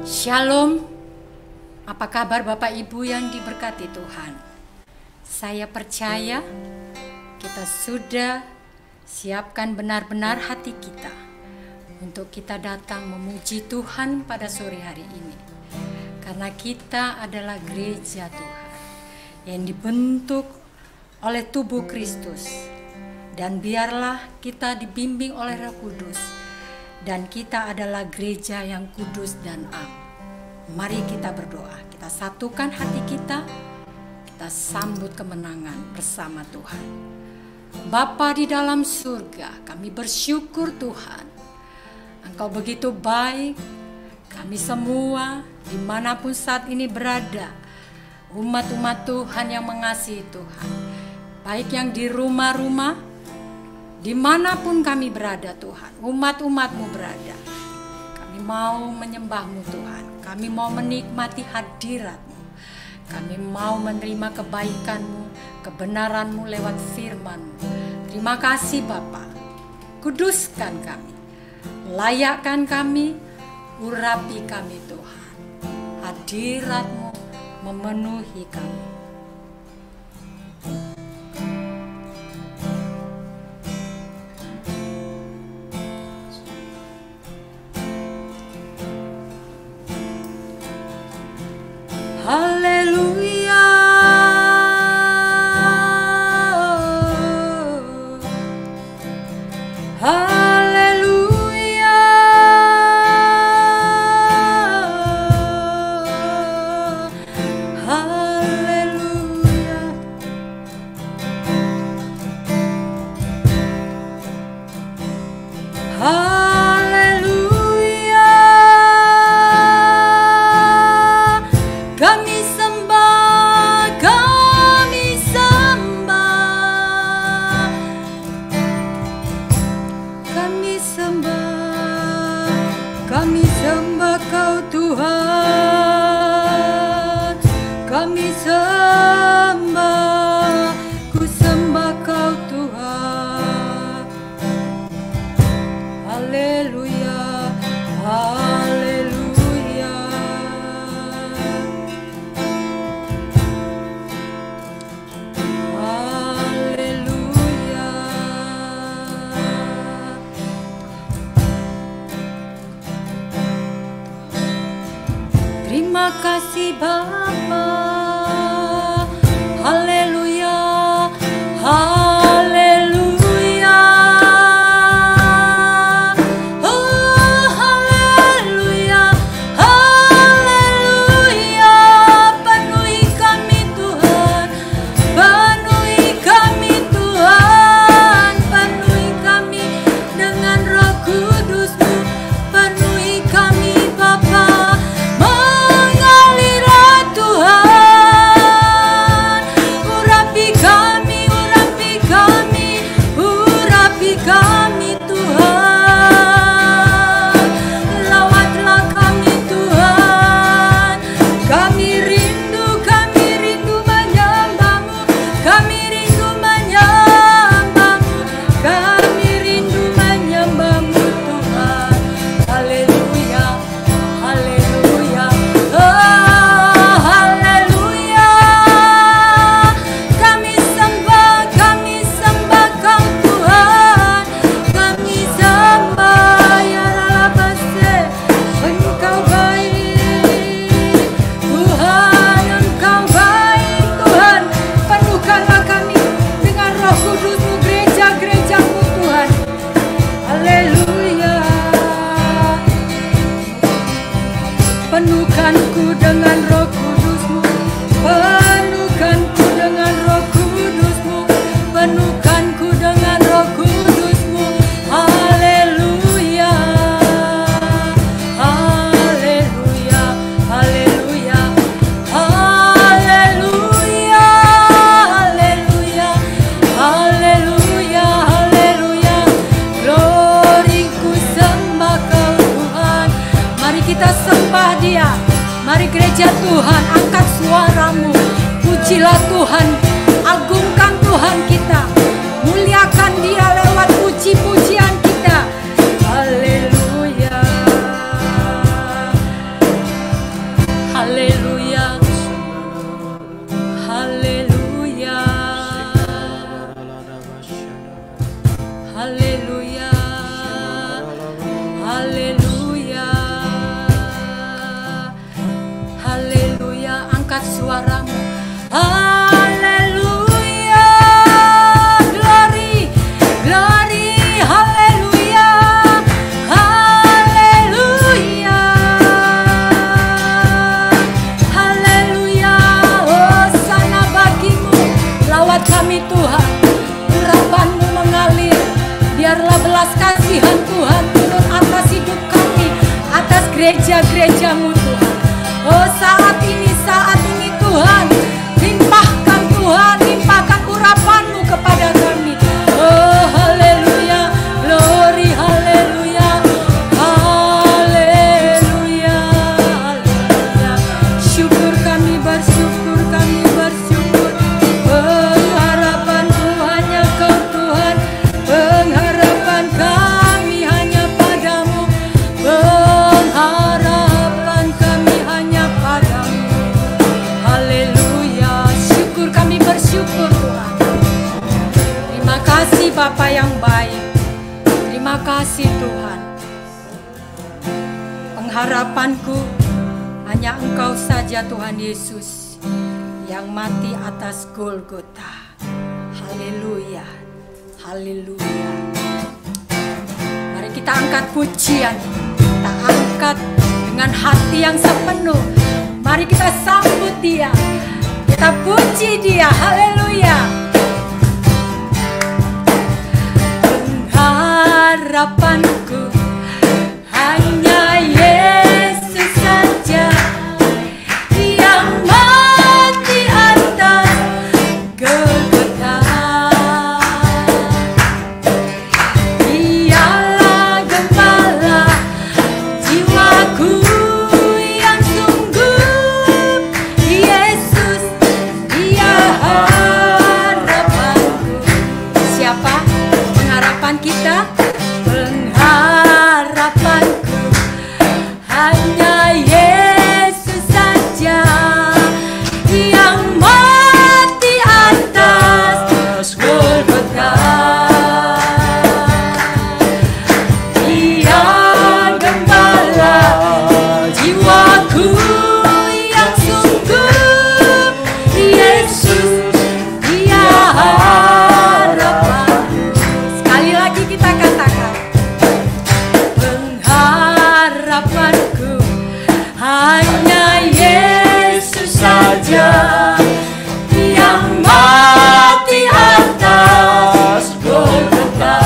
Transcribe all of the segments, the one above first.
Shalom, apa kabar Bapak Ibu yang diberkati Tuhan? Saya percaya kita sudah siapkan benar-benar hati kita untuk kita datang memuji Tuhan pada sore hari ini. Karena kita adalah gereja Tuhan yang dibentuk oleh tubuh Kristus. Dan biarlah kita dibimbing oleh Roh Kudus. Dan kita adalah gereja yang kudus dan am. Mari kita berdoa, kita satukan hati kita sambut kemenangan bersama Tuhan. Bapa di dalam surga, kami bersyukur Tuhan, Engkau begitu baik. Kami semua dimanapun saat ini berada, umat-umat Tuhan yang mengasihi Tuhan, baik yang di rumah-rumah, dimanapun kami berada Tuhan, umat-umat-Mu berada, kami mau menyembah-Mu Tuhan. Kami mau menikmati hadirat-Mu. Kami mau menerima kebaikan-Mu, kebenaran-Mu lewat firman-Mu. Terima kasih Bapa. Kuduskan kami. Layakkan kami. Urapi kami Tuhan. Hadirat-Mu memenuhi kami. Haleluya, haleluya, haleluya. Kami sembah Kau Tuhan, kami sembah, ku sembah Kau Tuhan. Haleluya, haleluya. Haleluya. Terima kasih Bapa. Haleluya, haleluya. Oh, haleluya, haleluya. Penuhi kami Tuhan, penuhi kami Tuhan, penuhi kami dengan Roh Kudus-Mu, penuhi kami Bapa. Penuhkanku dengan Roh Kudus-Mu, penuhkanku dengan Roh Kudus-Mu, penuhkanku dengan Roh Kudus-Mu. Haleluya, haleluya, haleluya, haleluya, haleluya, haleluya, haleluya. Glory, ku sembah Kau Tuhan. Mari kita sembah Dia. Mari gereja Tuhan, angkat suaramu. Pujilah Tuhan, agungkan Tuhan kita. Muliakan Dia lewat puji-pujian kita. Haleluya. haleluya, haleluya. Angkat suaramu, haleluya, glory, glory, haleluya, haleluya, haleluya. Hosana bagimu, lawat kami Tuhan, urapan-Mu mengalir. Biarlah belas kasihan Tuhan turun atas hidup kami, atas gereja-gereja-Mu Tuhan. Oh saat ini Tuhan, limpahkan Tuhan, limpahkan urapan-Mu kepada kami. Oh haleluya, glory, haleluya, haleluya, haleluya. Syukur kami bersyukur, kami bersyukur. Pengharapan hanya Kau Tuhan, pengharapan kami hanya padamu, pengharapan kami hanya padamu. Haleluya, syukur kami bersyukur Tuhan. Terima kasih Bapa yang baik, terima kasih Tuhan. Pengharapanku hanya Engkau saja Tuhan Yesus yang mati atas Golgota. Haleluya, haleluya. Mari kita angkat pujian, kita angkat dengan hati yang sepenuh. Mari kita sambut Dia, kita puji Dia, haleluya. Pengharapanku hanya Yesus saja yang mati atas Golgota. Dialah gembala jiwaku yang sungguh, Yesus Dia harapanku. Siapa pengharapan kita? Pengharapanku hanya Yesus saja yang mati atas Golgota. Dia gembala jiwaku yang sungguh, Yesus Dia harapanku. Sekali lagi kita katakan, pengharapanku hanya Yesus saja yang mati atas Golgota.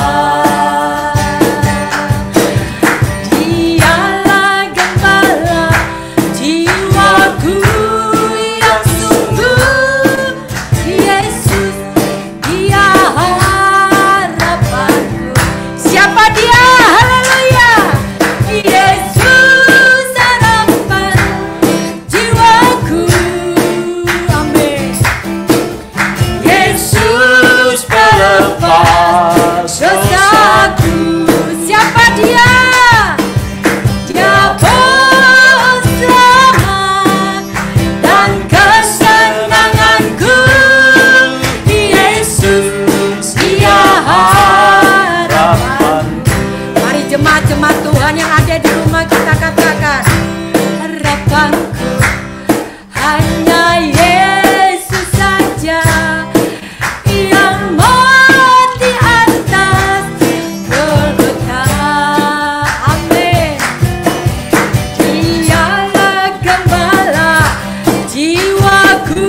Dialah gembala jiwaku yang sungguh, Yesus Dia harapanku. Siapa Dia? Haleluya. Yesus harapan jiwaku. Amin. Yesus pelepas dosaku. Siapa Dia? Dia pohon selamat dan kesenanganku. Yesus Dia harapanku. Mari jemaat-jemaat Tuhan yang ada di rumah kita katakan, harapanku hanya Yesus saja yang mati atas Golgota. Amin. Dialah gembala jiwaku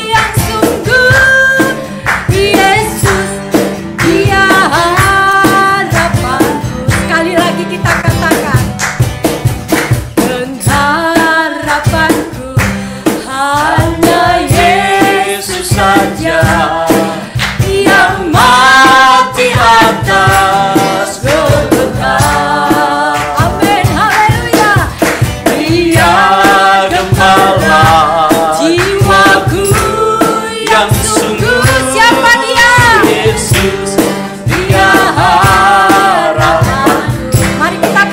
yang sungguh, Yesus Dia harapanku. Sekali lagi kita katakan, pengharapanku hanya Yesus saja yang mati atas Golgota. Amin, haleluya. Dia gembala jiwaku yang sungguh. Siapa Dia? Yesus Dia harapanku. Mari kita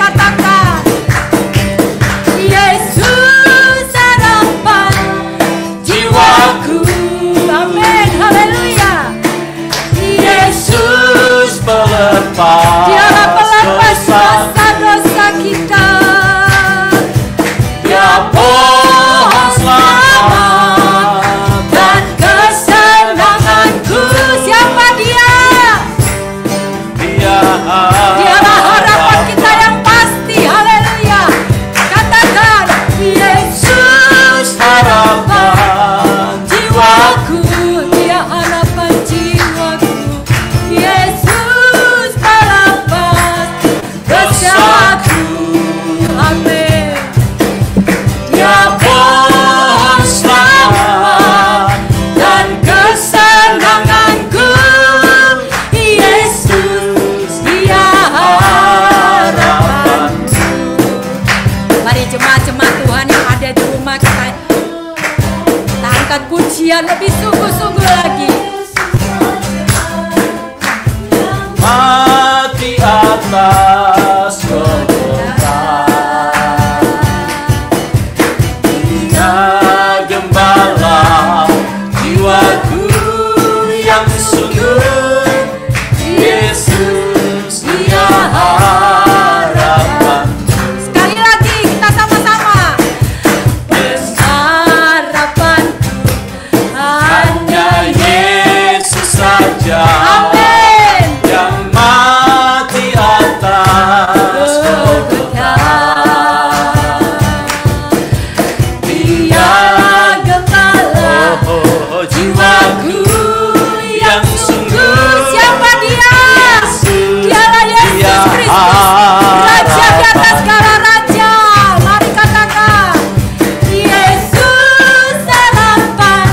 pujian lebih sungguh-sungguh lagi. Mati atas Golgota, Dia gembala jiwaku yang sungguh. Yesus, Dia harapan. Sekali lagi kita sama-sama. Harapanku hanya Yesus saja. Amin. Yang mati atas Golgota, Dia gembala jiwaku yang sungguh. Siapa dia? Dialah Yesus Kristus, Raja di atas segala raja. Mari katakan, Yesus harapan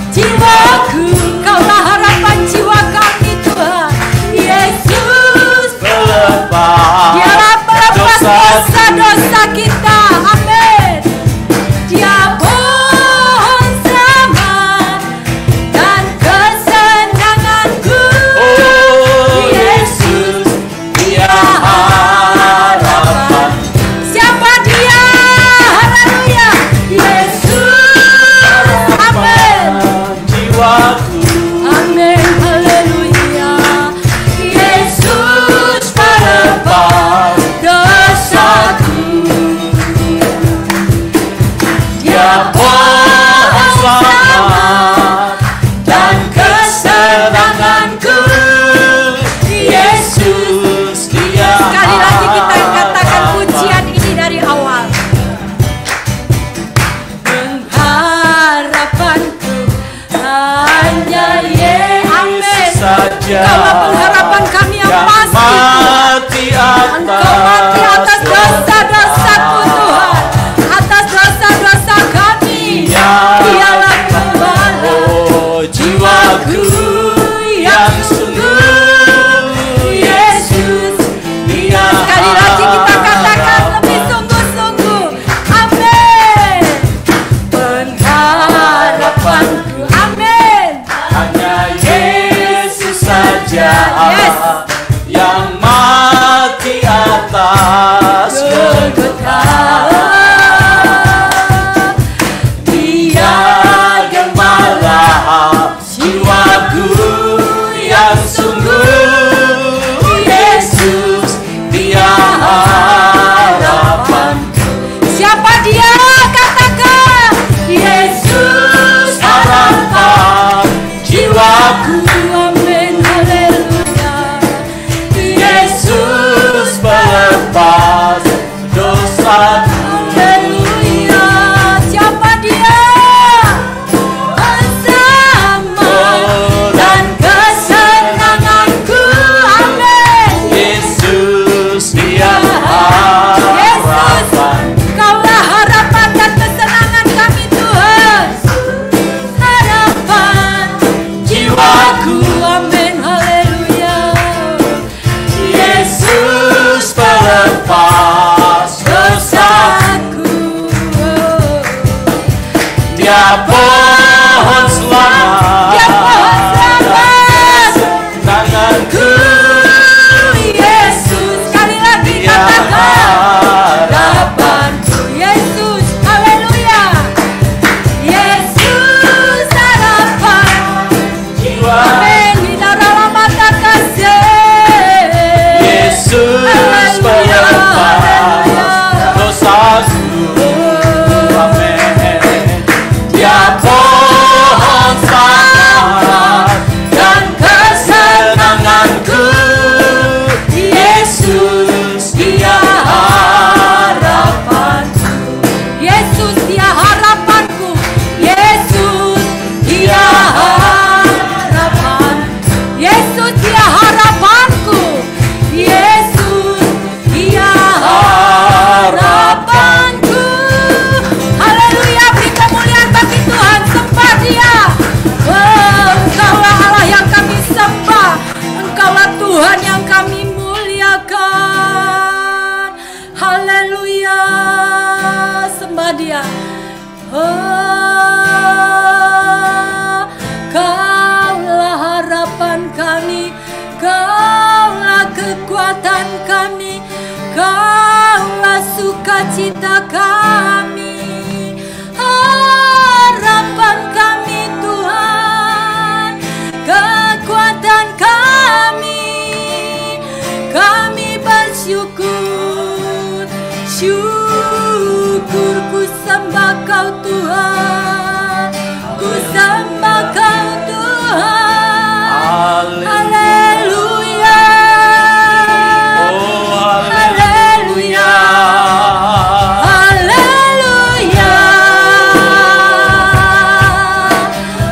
jiwaku. Kaulah harapan jiwa kami Tuhan. Yesus, Dialah pelepas dosa-dosa kita. Amin. Dia pohon selamat dan kesenanganku. Yesus, Dia harapan. Siapa dia? Haleluya. Yesus. Amin. Jiwaku, Amin. Haleluya. Yesus pelepas dosaku. Dia pohon selamat dan kesenanganku. Yesus, Dia Sekali lagi kita katakan pujian ini dari awal. Pengharapanku hanya Amin. saja. Kaulah pengharapan kami yang pasti. mati Engkau mati atas dosa-dosaku Tuhan, atas dosa-dosa kami. Dialah gembala jiwaku yang sungguh. Yesus, Dia Sekali lagi kita katakan lebih sungguh-sungguh. Amin. Pengharapanku. Amin. hanya Yesus saja. Yes. Yang mati atas Golgota. Dia gembala jiwaku yang sungguh. Yesus, Dia harapan. Siapa dia? Katakan. Yesus Harapan jiwaku. Amin. Haleluya. Yesus pelepas dosaku. Haleluya. Siapa dia? Bersama dan kesenanganku. Amin. Yesus, Dia harapan. Kaulah harapan dan kesenangan kami Tuhan. Harapan Jiwaku. Amin. Haleluya. Yesus pelepas dosaku. Dia pohon selamat. Dia pohon selamat. Tanganku. Yesus. Sekali lagi Dia katakan. harapan. Harapanku Yesus. Haleluya. Yesus harapan. Jiwa. Amin. Di dalam mata kasih. Yesus pelepas dosaku. Amin. Dia pohon selamat dan kesenanganku. Yesus, Dia harapanku. Yesus dia harapanku. Yesus dia harapan. Yesus dia harapanku. Yesus dia harapanku. Haleluya. Beri kemuliaan bagi Tuhan. Sembah dia. Oh, Engkaulah Allah yang kami sembah. Engkaulah Tuhan yang kami muliakan. Haleluya. Sembah dia. Oh. Kaulah sukacita kami, harapan kami Tuhan, kekuatan kami bersyukur, syukur ku sembah Kau Tuhan, ku sembah Kau Tuhan. Haleluya, haleluya, haleluya,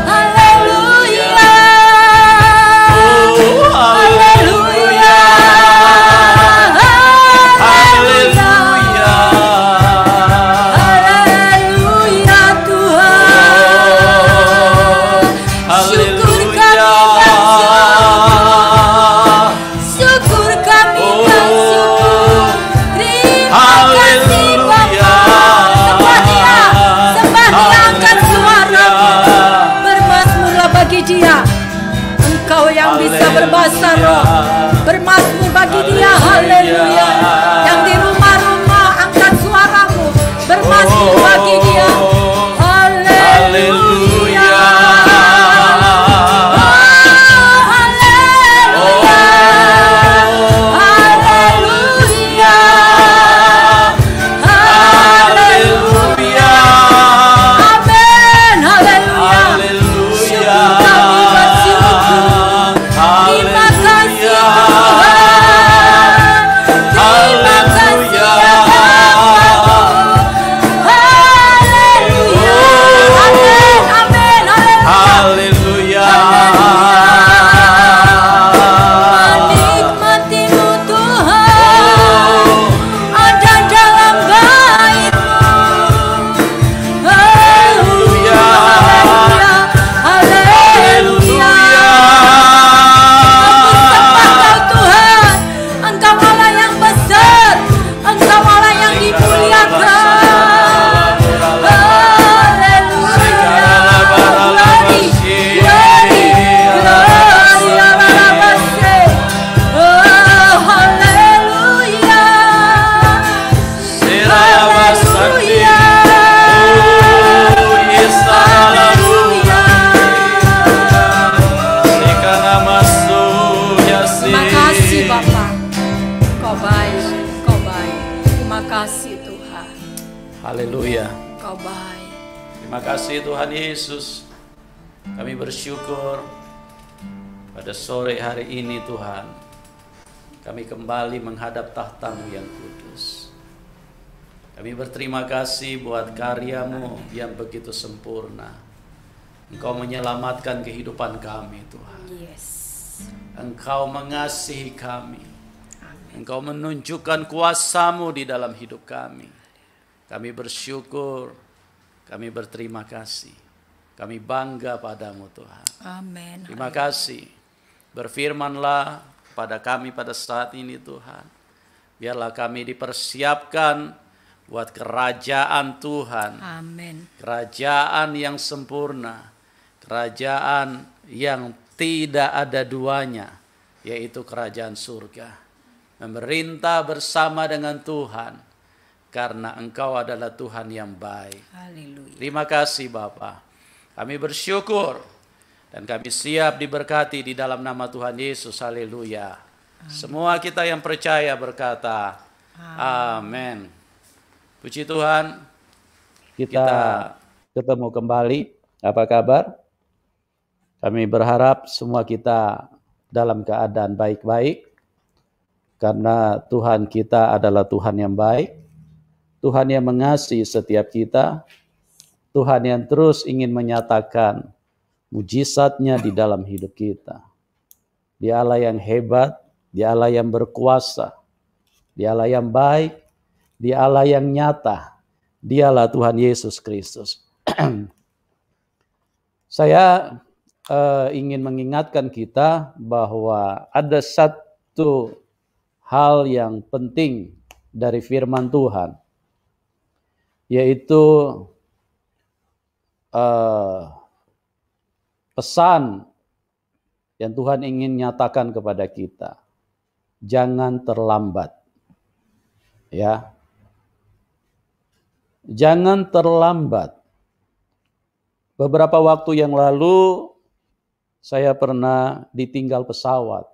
haleluya, haleluya, haleluya Tuhan. Syukur kami bersyukur. Terima kasih Bapa. Sembah Dia, angkat suaramu. Bermazmurlah bagi Dia. Engkau yang bisa berbahasa roh, bermazmur bagi Dia. Haleluya. Yang di rumah-rumah, angkat suaramu, bermazmur bagi Dia. Haleluya. Haleluya. Kau baik. Terima kasih Tuhan Yesus. Kami bersyukur pada sore hari ini Tuhan. Kami kembali menghadap tahta-Mu yang kudus. Kami berterima kasih buat karya-Mu yang begitu sempurna. Engkau menyelamatkan kehidupan kami Tuhan. Yes. Engkau mengasihi kami. Engkau menunjukkan kuasa-Mu di dalam hidup kami. Kami bersyukur, kami berterima kasih. Kami bangga padamu Tuhan. Amin. Terima kasih. Berfirmanlah pada kami pada saat ini Tuhan. Biarlah kami dipersiapkan buat kerajaan Tuhan. Amin. Kerajaan yang sempurna. Kerajaan yang tidak ada duanya. Yaitu kerajaan surga. Memerintah bersama dengan Tuhan. Karena Engkau adalah Tuhan yang baik. Haleluya. Terima kasih Bapa. Kami bersyukur dan kami siap diberkati di dalam nama Tuhan Yesus. Haleluya. Semua kita yang percaya berkata amin. Puji Tuhan. Kita ketemu kembali. Apa kabar? Kami berharap semua kita dalam keadaan baik-baik. Karena Tuhan kita adalah Tuhan yang baik. Tuhan yang mengasihi setiap kita, Tuhan yang terus ingin menyatakan mujizat-Nya di dalam hidup kita. Dia Allah yang hebat, Dia Allah yang berkuasa, Dia Allah yang baik, Dia Allah yang nyata, Dialah Tuhan Yesus Kristus. Saya ingin mengingatkan kita bahwa ada satu hal yang penting dari firman Tuhan, yaitu pesan yang Tuhan ingin nyatakan kepada kita. Jangan terlambat. Ya. Jangan terlambat. Beberapa waktu yang lalu saya pernah ditinggal pesawat.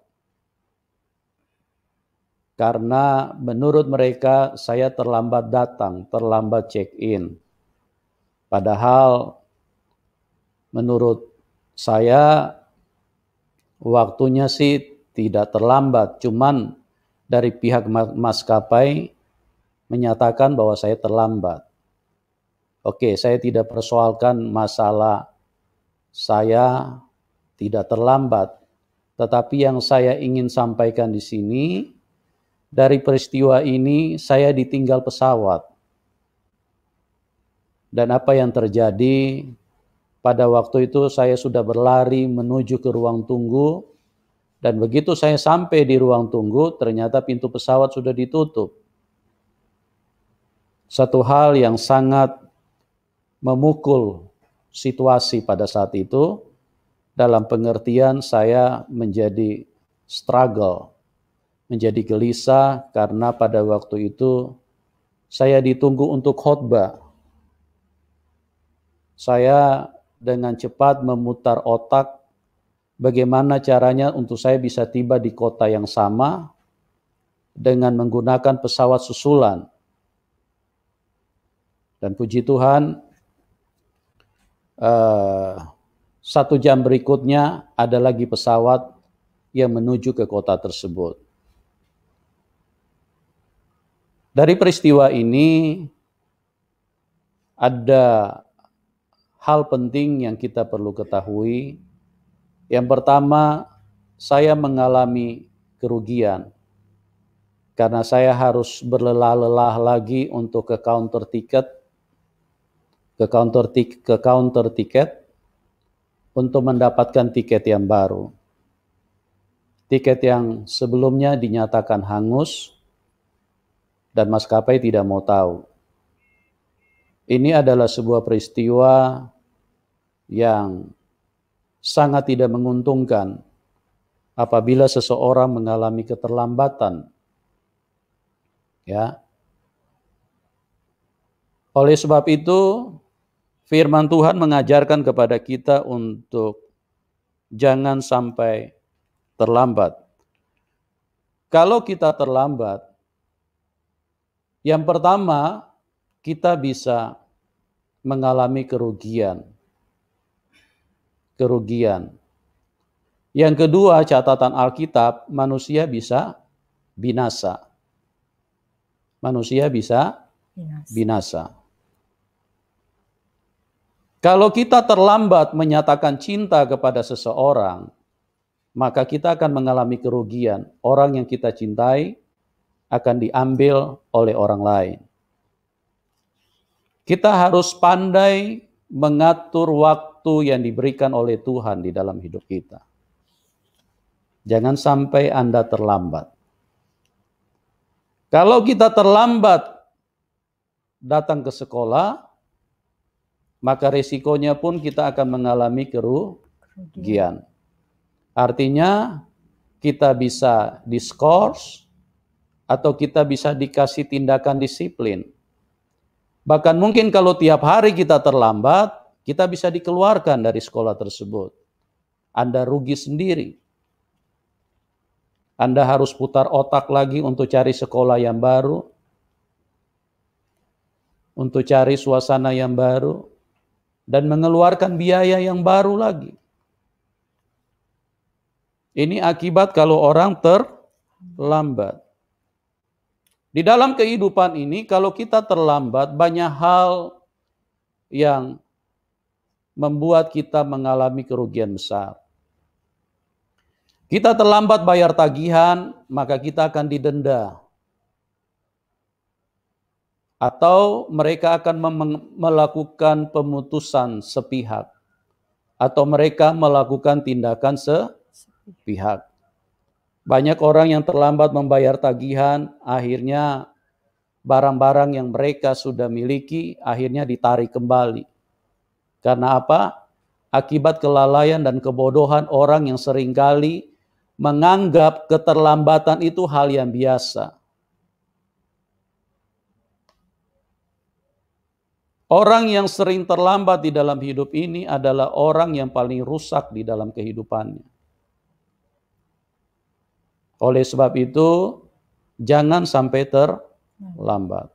Karena menurut mereka saya terlambat datang, terlambat check-in. Padahal menurut saya waktunya sih tidak terlambat, cuman dari pihak maskapai menyatakan bahwa saya terlambat. Oke, saya tidak persoalkan masalah saya tidak terlambat, tetapi yang saya ingin sampaikan di sini, dari peristiwa ini saya ditinggal pesawat. Dan apa yang terjadi, pada waktu itu saya sudah berlari menuju ke ruang tunggu, dan begitu saya sampai di ruang tunggu, ternyata pintu pesawat sudah ditutup. Satu hal yang sangat memukul situasi pada saat itu, dalam pengertian saya menjadi struggle, menjadi gelisah karena pada waktu itu saya ditunggu untuk khotbah. Saya dengan cepat memutar otak bagaimana caranya untuk saya bisa tiba di kota yang sama dengan menggunakan pesawat susulan. Dan puji Tuhan, 1 jam berikutnya ada lagi pesawat yang menuju ke kota tersebut. Dari peristiwa ini ada hal penting yang kita perlu ketahui. Yang pertama, saya mengalami kerugian karena saya harus berlelah-lelah lagi untuk ke counter tiket untuk mendapatkan tiket yang baru. Tiket yang sebelumnya dinyatakan hangus dan maskapai tidak mau tahu. Ini adalah sebuah peristiwa yang sangat tidak menguntungkan apabila seseorang mengalami keterlambatan. Ya. Oleh sebab itu, firman Tuhan mengajarkan kepada kita untuk jangan sampai terlambat. Kalau kita terlambat, yang pertama, kita bisa mengalami kerugian. Yang kedua, catatan Alkitab, manusia bisa binasa. Manusia bisa binasa. Kalau kita terlambat menyatakan cinta kepada seseorang, maka kita akan mengalami kerugian. Orang yang kita cintai akan diambil oleh orang lain. Kita harus pandai mengatur waktu yang diberikan oleh Tuhan di dalam hidup kita. Jangan sampai Anda terlambat. Kalau kita terlambat datang ke sekolah, maka resikonya pun kita akan mengalami kerugian. Artinya kita bisa diskors atau kita bisa dikasih tindakan disiplin. Bahkan mungkin kalau tiap hari kita terlambat, kita bisa dikeluarkan dari sekolah tersebut. Anda rugi sendiri. Anda harus putar otak lagi untuk cari sekolah yang baru, untuk cari suasana yang baru, dan mengeluarkan biaya yang baru lagi. Ini akibat kalau orang terlambat. Di dalam kehidupan ini, kalau kita terlambat, banyak hal yang membuat kita mengalami kerugian besar. Kita terlambat bayar tagihan, maka kita akan didenda. Atau mereka akan melakukan pemutusan sepihak. Atau mereka melakukan tindakan sepihak. Banyak orang yang terlambat membayar tagihan, akhirnya barang-barang yang mereka sudah miliki, akhirnya ditarik kembali. Karena apa? Akibat kelalaian dan kebodohan orang yang seringkali menganggap keterlambatan itu hal yang biasa. Orang yang sering terlambat di dalam hidup ini adalah orang yang paling rusak di dalam kehidupannya. Oleh sebab itu, jangan sampai terlambat.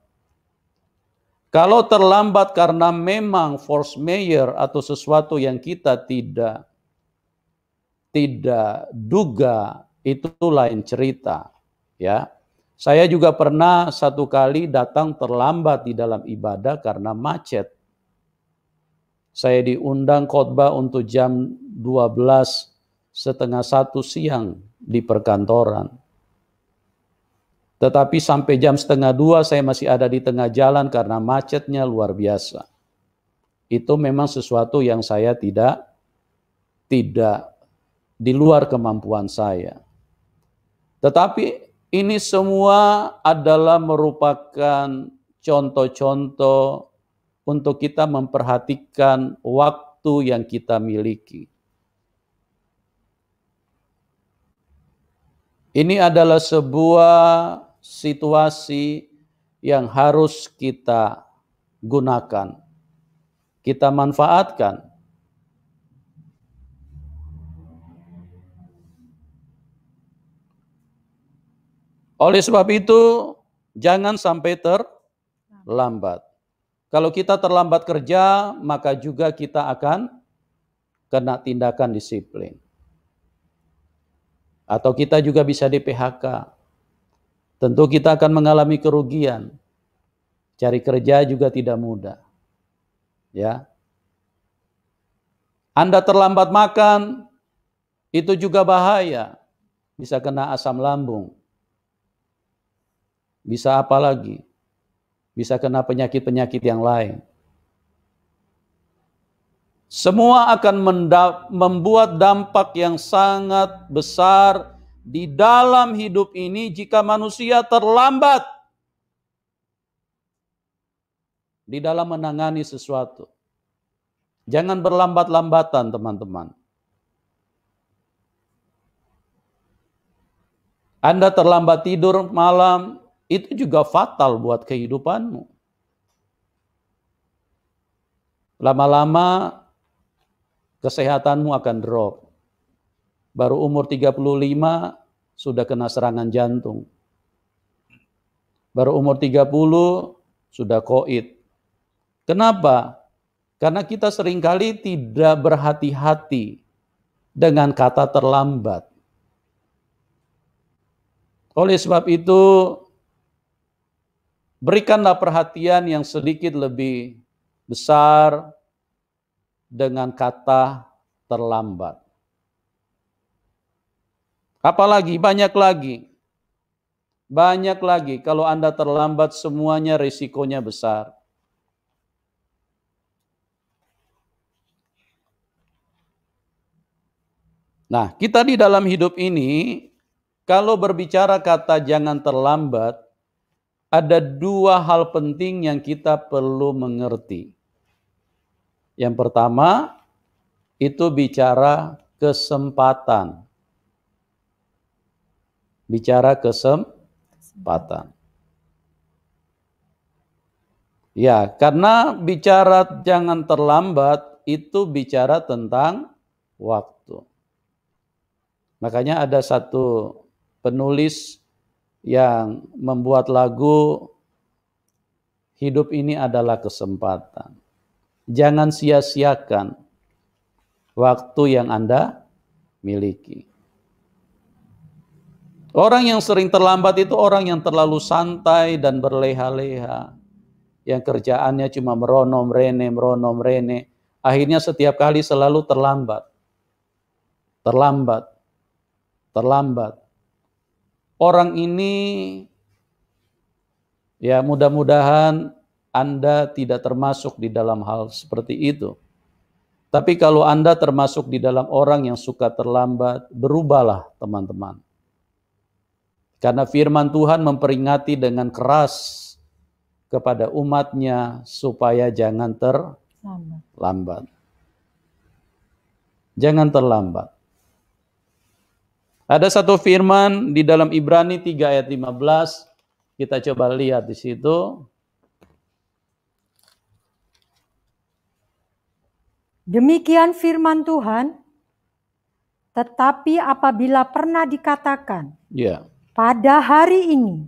Kalau terlambat karena memang force majeure atau sesuatu yang kita tidak duga, itu lain cerita, ya. Saya juga pernah satu kali datang terlambat di dalam ibadah karena macet. Saya diundang khotbah untuk jam 12 setengah 1 siang di perkantoran. Tetapi sampai jam setengah 2 saya masih ada di tengah jalan karena macetnya luar biasa. Itu memang sesuatu yang saya tidak di luar kemampuan saya. Tetapi ini semua adalah merupakan contoh-contoh untuk kita memperhatikan waktu yang kita miliki. Ini adalah sebuah situasi yang harus kita gunakan, kita manfaatkan. Oleh sebab itu, jangan sampai terlambat. Kalau kita terlambat kerja, maka juga kita akan kena tindakan disiplin. Atau kita juga bisa di PHK. Tentu kita akan mengalami kerugian. Cari kerja juga tidak mudah. Ya. Anda terlambat makan, itu juga bahaya. Bisa kena asam lambung. Bisa apa lagi? Bisa kena penyakit-penyakit yang lain. Semua akan membuat dampak yang sangat besar di dalam hidup ini jika manusia terlambat di dalam menangani sesuatu. Jangan berlambat-lambatan, teman-teman. Anda terlambat tidur malam, itu juga fatal buat kehidupanmu. Lama-lama kesehatanmu akan drop. Baru umur 35 sudah kena serangan jantung. Baru umur 30 sudah koid. Kenapa? Karena kita seringkali tidak berhati-hati dengan kata terlambat. Oleh sebab itu, berikanlah perhatian yang sedikit lebih besar dengan kata terlambat. Apalagi, banyak lagi. Kalau Anda terlambat, semuanya risikonya besar. Nah, kita di dalam hidup ini, kalau berbicara kata jangan terlambat, ada dua hal penting yang kita perlu mengerti. Yang pertama, itu bicara kesempatan. Bicara kesempatan. Ya, karena bicara jangan terlambat, itu bicara tentang waktu. Makanya ada satu penulis yang membuat lagu, hidup ini adalah kesempatan. Jangan sia-siakan waktu yang Anda miliki. Orang yang sering terlambat itu orang yang terlalu santai dan berleha-leha. Yang kerjaannya cuma meronom rene. Akhirnya setiap kali selalu terlambat. Orang ini, ya mudah-mudahan Anda tidak termasuk di dalam hal seperti itu. Tapi kalau Anda termasuk di dalam orang yang suka terlambat, berubahlah teman-teman. Karena firman Tuhan memperingati dengan keras kepada umatnya supaya jangan terlambat. Jangan terlambat. Ada satu firman di dalam Ibrani 3 ayat 15, kita coba lihat di situ. Demikian firman Tuhan. Tetapi apabila pernah dikatakan, Ya. pada hari ini,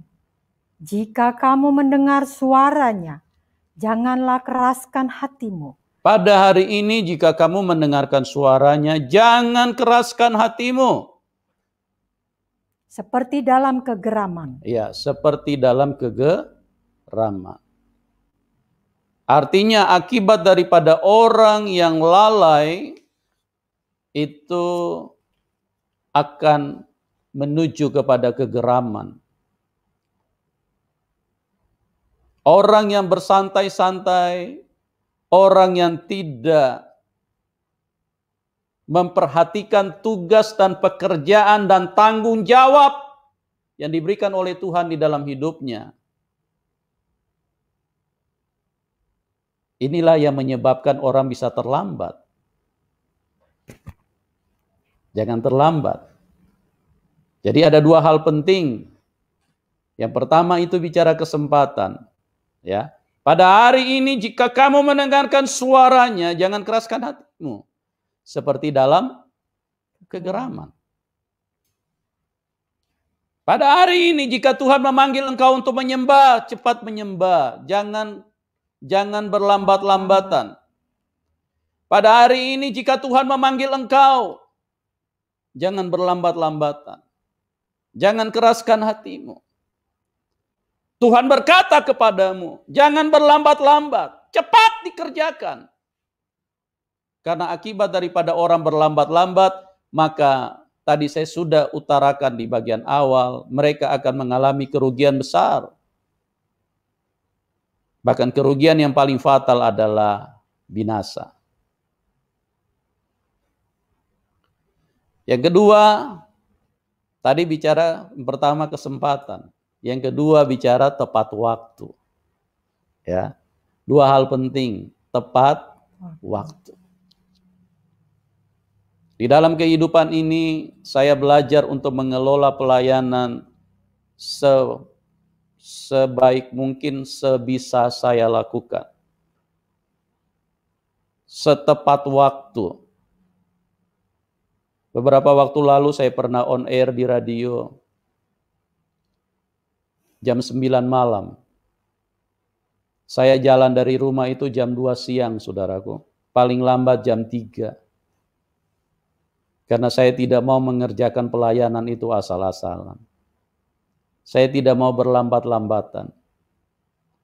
jika kamu mendengar suaranya, janganlah keraskan hatimu. Pada hari ini jika kamu mendengarkan suaranya, jangan keraskan hatimu. Seperti dalam kegeraman. Ya, seperti dalam kegeraman. Artinya akibat daripada orang yang lalai itu akan menuju kepada kegeraman. Orang yang bersantai-santai, orang yang tidak memperhatikan tugas dan pekerjaan dan tanggung jawab yang diberikan oleh Tuhan di dalam hidupnya. Inilah yang menyebabkan orang bisa terlambat. Jangan terlambat. Jadi ada dua hal penting. Yang pertama itu bicara kesempatan. Ya. Pada hari ini jika kamu mendengarkan suaranya, jangan keraskan hatimu. Seperti dalam kegeraman. Pada hari ini jika Tuhan memanggil engkau untuk menyembah, cepat menyembah. Jangan berlambat-lambatan. Pada hari ini jika Tuhan memanggil engkau, jangan berlambat-lambatan. Jangan keraskan hatimu. Tuhan berkata kepadamu, jangan berlambat-lambat, cepat dikerjakan. Karena akibat daripada orang berlambat-lambat, maka tadi saya sudah utarakan di bagian awal, mereka akan mengalami kerugian besar. Bahkan kerugian yang paling fatal adalah binasa. Yang kedua, tadi bicara pertama kesempatan. Yang kedua bicara tepat waktu. Ya. Dua hal penting, tepat waktu. Di dalam kehidupan ini saya belajar untuk mengelola pelayanan sebaik mungkin sebisa saya lakukan. Setepat waktu. Beberapa waktu lalu saya pernah on air di radio. Jam 9 malam. Saya jalan dari rumah itu jam 2 siang, saudaraku. Paling lambat jam 3. Karena saya tidak mau mengerjakan pelayanan itu asal-asalan. Saya tidak mau berlambat-lambatan.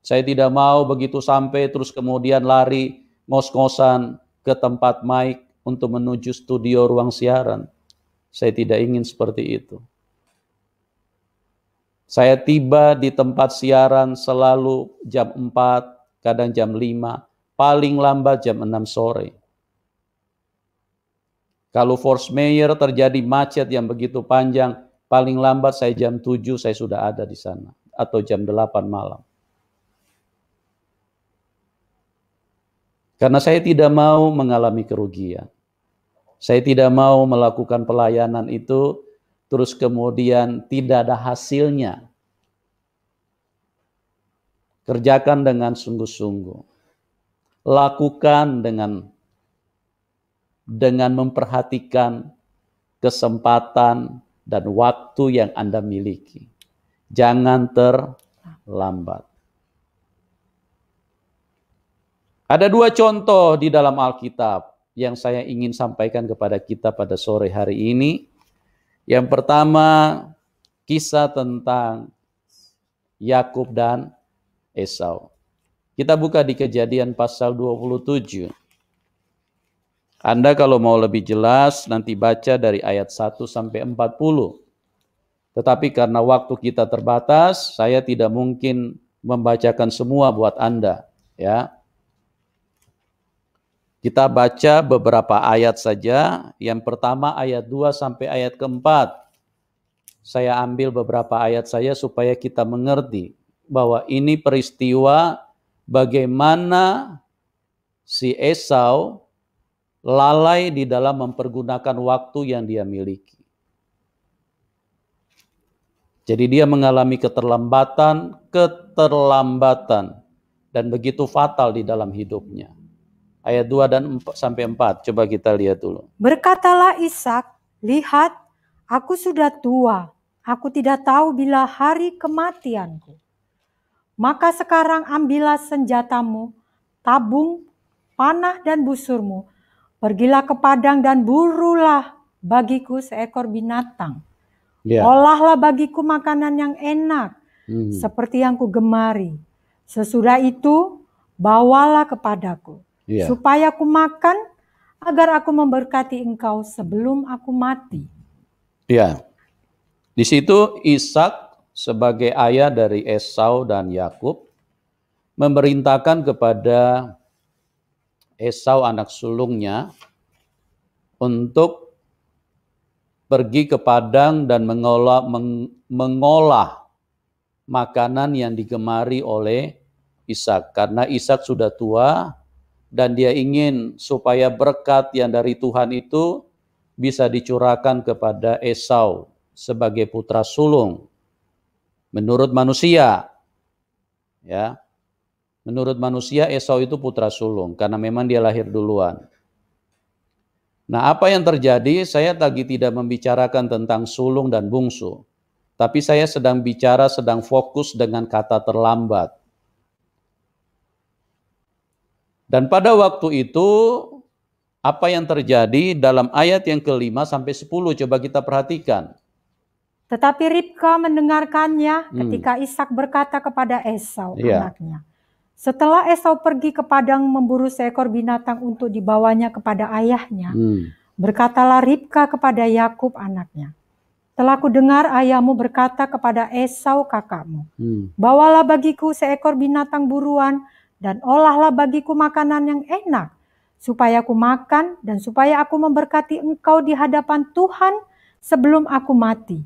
Saya tidak mau begitu sampai terus kemudian lari ngos-ngosan ke tempat mic untuk menuju studio ruang siaran. Saya tidak ingin seperti itu. Saya tiba di tempat siaran selalu jam 4, kadang jam 5, paling lambat jam 6 sore. Kalau Force Mayor terjadi macet yang begitu panjang, paling lambat saya jam 7 saya sudah ada di sana. Atau jam 8 malam. Karena saya tidak mau mengalami kerugian. Saya tidak mau melakukan pelayanan itu terus kemudian tidak ada hasilnya. Kerjakan dengan sungguh-sungguh. Lakukan dengan memperhatikan kesempatan dan waktu yang Anda miliki. Jangan terlambat. Ada dua contoh di dalam Alkitab yang saya ingin sampaikan kepada kita pada sore hari ini. Yang pertama, kisah tentang Yakub dan Esau. Kita buka di Kejadian pasal 27. Anda kalau mau lebih jelas nanti baca dari ayat 1 sampai 40. Tetapi karena waktu kita terbatas, saya tidak mungkin membacakan semua buat Anda, ya. Kita baca beberapa ayat saja. Yang pertama ayat 2 sampai ayat keempat. Saya ambil beberapa ayat saja supaya kita mengerti bahwa ini peristiwa bagaimana si Esau lalai di dalam mempergunakan waktu yang dia miliki. Jadi dia mengalami keterlambatan dan begitu fatal di dalam hidupnya. Ayat 2 dan 4, sampai 4. Coba kita lihat dulu. Berkatalah Ishak, lihat, aku sudah tua, aku tidak tahu bila hari kematianku. Maka sekarang ambillah senjatamu, tabung, panah dan busurmu. Pergilah ke padang dan burulah bagiku seekor binatang. Ya. Olahlah bagiku makanan yang enak, seperti yang kugemari. Sesudah itu, bawalah kepadaku, supaya aku makan, agar aku memberkati engkau sebelum aku mati. Ya. Di situ Ishak sebagai ayah dari Esau dan Yakub memerintahkan kepada Esau anak sulungnya untuk pergi ke padang dan mengolah makanan yang digemari oleh Ishak. Karena Ishak sudah tua dan dia ingin supaya berkat yang dari Tuhan itu bisa dicurahkan kepada Esau sebagai putra sulung. Menurut manusia, ya. Menurut manusia Esau itu putra sulung karena memang dia lahir duluan. Nah, apa yang terjadi? Saya lagi tidak membicarakan tentang sulung dan bungsu. Tapi saya sedang fokus dengan kata terlambat. Dan pada waktu itu, apa yang terjadi dalam ayat yang ke-5 sampai 10, coba kita perhatikan. Tetapi Ribka mendengarkannya ketika Ishak berkata kepada Esau, anaknya. Setelah Esau pergi ke padang memburu seekor binatang untuk dibawanya kepada ayahnya, berkatalah Ribka kepada Yakub anaknya, telah kudengar ayahmu berkata kepada Esau kakakmu, bawalah bagiku seekor binatang buruan dan olahlah bagiku makanan yang enak, supaya aku makan dan supaya aku memberkati engkau di hadapan Tuhan sebelum aku mati.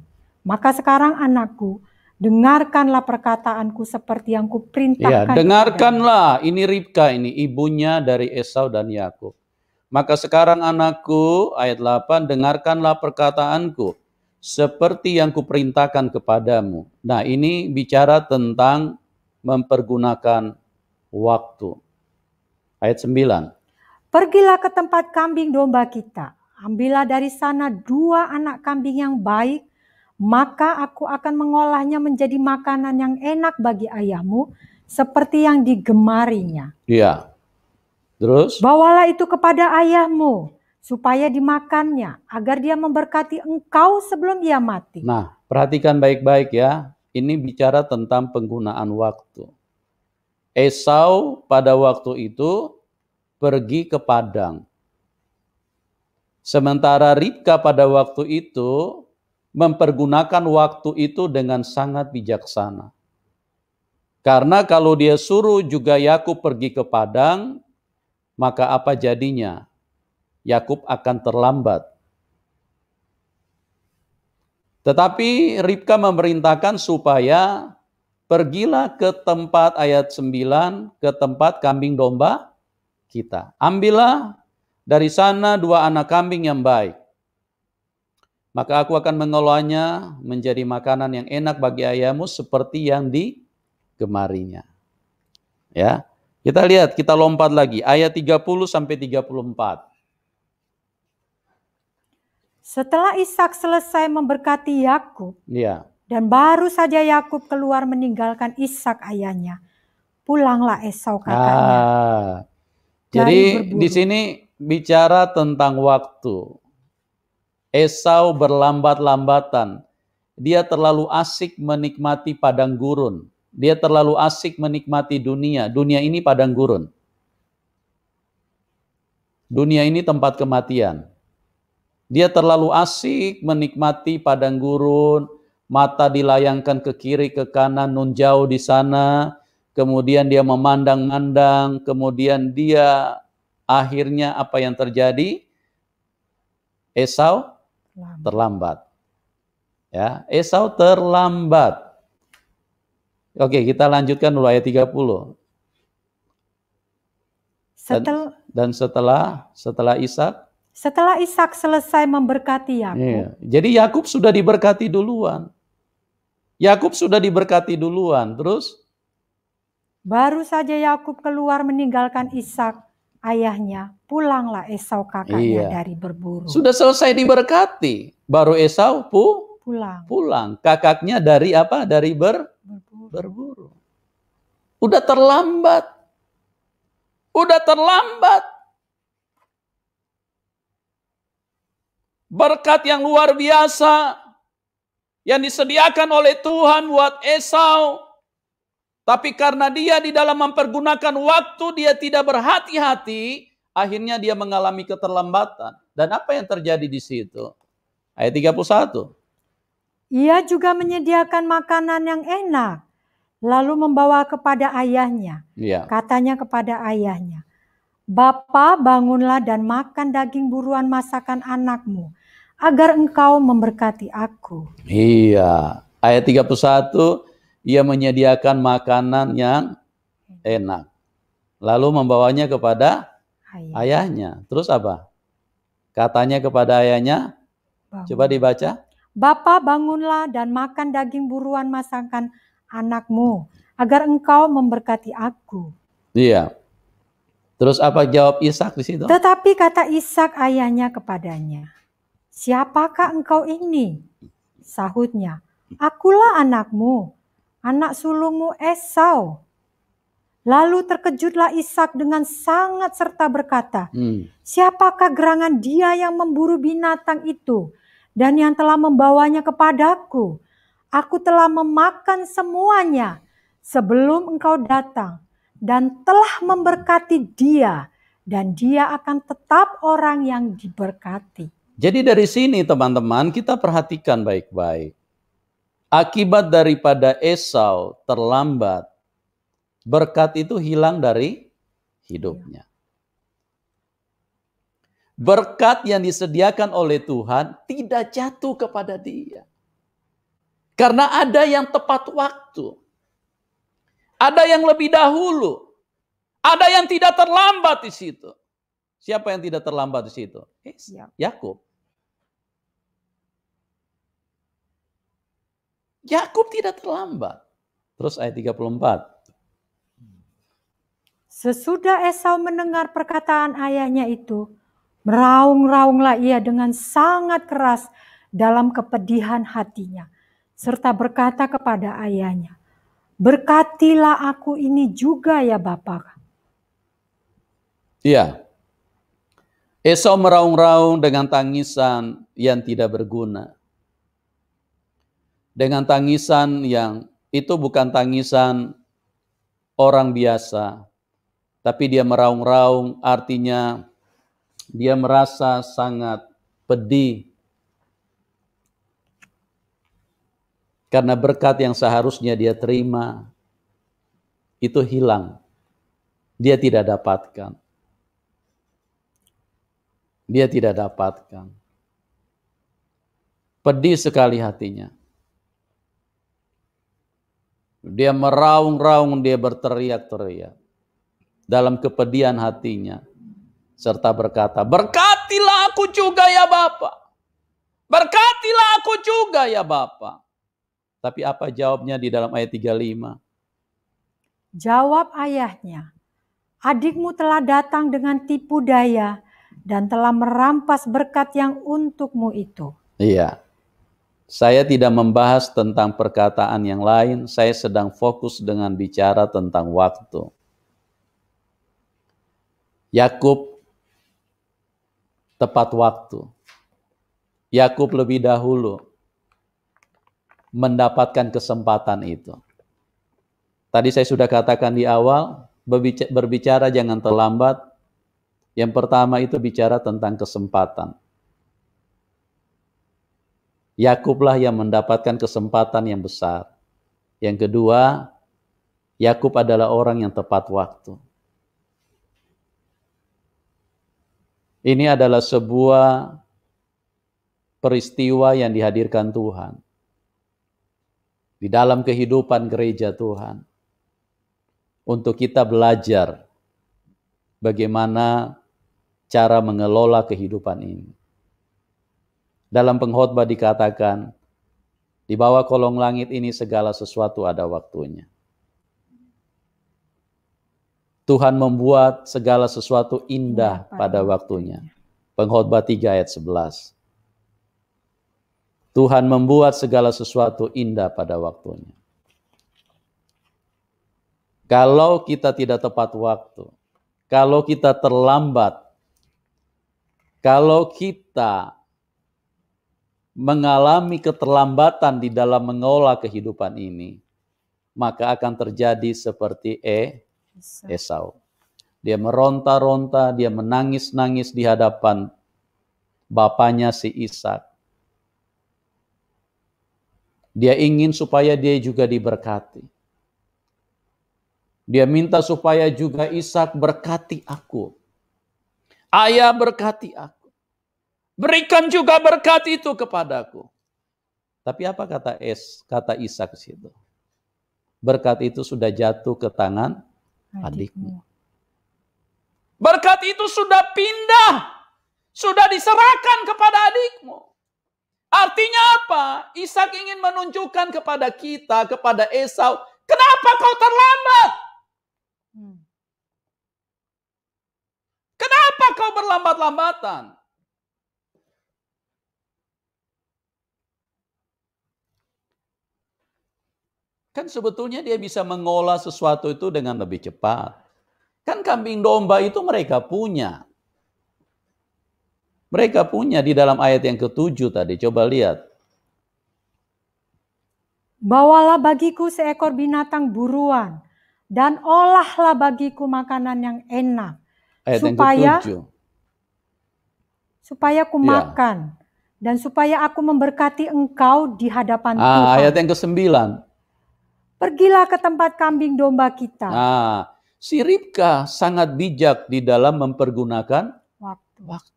Maka sekarang anakku, dengarkanlah perkataanku seperti yang kuperintahkan. Ya, dengarkanlah. Ini Ribka, ini ibunya dari Esau dan Yakub. Maka sekarang anakku, ayat 8, dengarkanlah perkataanku seperti yang kuperintahkan kepadamu. Nah, ini bicara tentang mempergunakan waktu. Ayat 9. Pergilah ke tempat kambing domba kita. Ambillah dari sana 2 anak kambing yang baik, maka aku akan mengolahnya menjadi makanan yang enak bagi ayahmu, seperti yang digemarinya. Iya. Terus? Bawalah itu kepada ayahmu, supaya dimakannya, agar dia memberkati engkau sebelum dia mati. Nah, perhatikan baik-baik ya. Ini bicara tentang penggunaan waktu. Esau pada waktu itu pergi ke padang. Sementara Ribka pada waktu itu mempergunakan waktu itu dengan sangat bijaksana. Karena kalau dia suruh juga Yakub pergi ke padang, maka apa jadinya? Yakub akan terlambat. Tetapi Ribka memerintahkan supaya pergilah ke tempat ayat 9, ke tempat kambing domba kita. Ambillah dari sana 2 anak kambing yang baik. Maka aku akan mengolahnya menjadi makanan yang enak bagi ayahmu seperti yang digemarinya. Ya. Kita lihat, kita lompat lagi ayat 30 sampai 34. Setelah Ishak selesai memberkati Yakub, dan baru saja Yakub keluar meninggalkan Ishak ayahnya, pulanglah Esau kakaknya. Jadi di sini bicara tentang waktu. Esau berlambat-lambatan. Dia terlalu asik menikmati padang gurun. Dia terlalu asik menikmati dunia. Dunia ini padang gurun. Dunia ini tempat kematian. Dia terlalu asik menikmati padang gurun. Mata dilayangkan ke kiri, ke kanan, nun jauh di sana. Kemudian dia memandang-mandang. Kemudian dia akhirnya apa yang terjadi? Esau terlambat. Ya, Esau terlambat. Oke, kita lanjutkan dulu ayat 30. Dan setelah Ishak? Setelah Ishak selesai memberkati Yakub. Jadi Yakub sudah diberkati duluan. Terus? Baru saja Yakub keluar meninggalkan Ishak ayahnya, pulanglah Esau kakaknya dari berburu. Sudah selesai diberkati, baru Esau pulang. Kakaknya dari apa? Dari berburu. Udah terlambat. Berkat yang luar biasa yang disediakan oleh Tuhan buat Esau. Tapi karena dia di dalam mempergunakan waktu, dia tidak berhati-hati, akhirnya dia mengalami keterlambatan. Dan apa yang terjadi di situ? Ayat 31. Ia juga menyediakan makanan yang enak, lalu membawa kepada ayahnya. Katanya kepada ayahnya, "Bapa, bangunlah dan makan daging buruan masakan anakmu, agar engkau memberkati aku." Iya, ayat 31, ia menyediakan makanan yang enak. Lalu membawanya kepada ayahnya. Terus apa? Katanya kepada ayahnya, coba dibaca. "Bapa, bangunlah dan makan daging buruan masakan anakmu, agar engkau memberkati aku." Iya. Terus apa jawab Ishak di situ? Tetapi kata Ishak ayahnya kepadanya, "Siapakah engkau ini?" Sahutnya, "Akulah anakmu, anak sulungmu Esau." Lalu terkejutlah Ishak dengan sangat serta berkata, "Siapakah gerangan dia yang memburu binatang itu dan yang telah membawanya kepadaku? Aku telah memakan semuanya sebelum engkau datang dan telah memberkati dia, dan dia akan tetap orang yang diberkati." Jadi dari sini teman-teman kita perhatikan baik-baik. Akibat daripada Esau terlambat, berkat itu hilang dari hidupnya. Berkat yang disediakan oleh Tuhan tidak jatuh kepada dia. Karena ada yang tepat waktu. Ada yang lebih dahulu. Ada yang tidak terlambat di situ. Siapa yang tidak terlambat di situ? Yakub. Yakub tidak terlambat. Terus ayat 34. Sesudah Esau mendengar perkataan ayahnya itu, meraung-raunglah ia dengan sangat keras dalam kepedihan hatinya, serta berkata kepada ayahnya, "Berkatilah aku ini juga ya Bapa." Iya. Esau meraung-raung dengan tangisan yang tidak berguna. Dengan tangisan yang itu bukan tangisan orang biasa. Tapi dia meraung-raung, artinya dia merasa sangat pedih. Karena berkat yang seharusnya dia terima, itu hilang. Dia tidak dapatkan. Pedih sekali hatinya. Dia meraung-raung, dia berteriak-teriak. Dalam kepedihan hatinya, serta berkata, "Berkatilah aku juga ya Bapa. Berkatilah aku juga ya Bapa." Tapi apa jawabnya di dalam ayat 35? Jawab ayahnya, "Adikmu telah datang dengan tipu daya dan telah merampas berkat yang untukmu itu." Iya. Saya tidak membahas tentang perkataan yang lain, saya sedang fokus dengan bicara tentang waktu. Yakub tepat waktu. Yakub lebih dahulu mendapatkan kesempatan itu. Tadi saya sudah katakan di awal, berbicara jangan terlambat. Yang pertama itu bicara tentang kesempatan. Yakublah yang mendapatkan kesempatan yang besar. Yang kedua, Yakub adalah orang yang tepat waktu. Ini adalah sebuah peristiwa yang dihadirkan Tuhan di dalam kehidupan gereja Tuhan untuk kita belajar bagaimana cara mengelola kehidupan ini. Dalam pengkhotbah dikatakan, di bawah kolong langit ini segala sesuatu ada waktunya. Tuhan membuat segala sesuatu indah pada waktunya. Pengkhotbah 3 ayat 11. Tuhan membuat segala sesuatu indah pada waktunya. Kalau kita tidak tepat waktu, kalau kita terlambat, kalau kita mengalami keterlambatan di dalam mengolah kehidupan ini, maka akan terjadi seperti Esau. Dia meronta-ronta, dia menangis-nangis di hadapan bapaknya si Ishak. Dia ingin supaya dia juga diberkati. Dia minta supaya juga Ishak berkati aku. Ayah berkati aku. Berikan juga berkat itu kepadaku. Tapi apa kata Ishak situ? Berkat itu sudah jatuh ke tangan adikmu. Berkat itu sudah pindah. Sudah diserahkan kepada adikmu. Artinya apa? Ishak ingin menunjukkan kepada kita, kepada Esau, kenapa kau terlambat? Kenapa kau berlambat-lambatan? Kan sebetulnya dia bisa mengolah sesuatu itu dengan lebih cepat. Kan kambing domba itu mereka punya. Mereka punya di dalam ayat yang ke-7 tadi. Coba lihat. Bawalah bagiku seekor binatang buruan, dan olahlah bagiku makanan yang enak. Ayat supaya, yang ke-7. Supaya ku makan, dan supaya aku memberkati engkau di hadapan Tuhan. Ayat yang ke-9. Pergilah ke tempat kambing domba kita. Si Ribka sangat bijak di dalam mempergunakan waktu.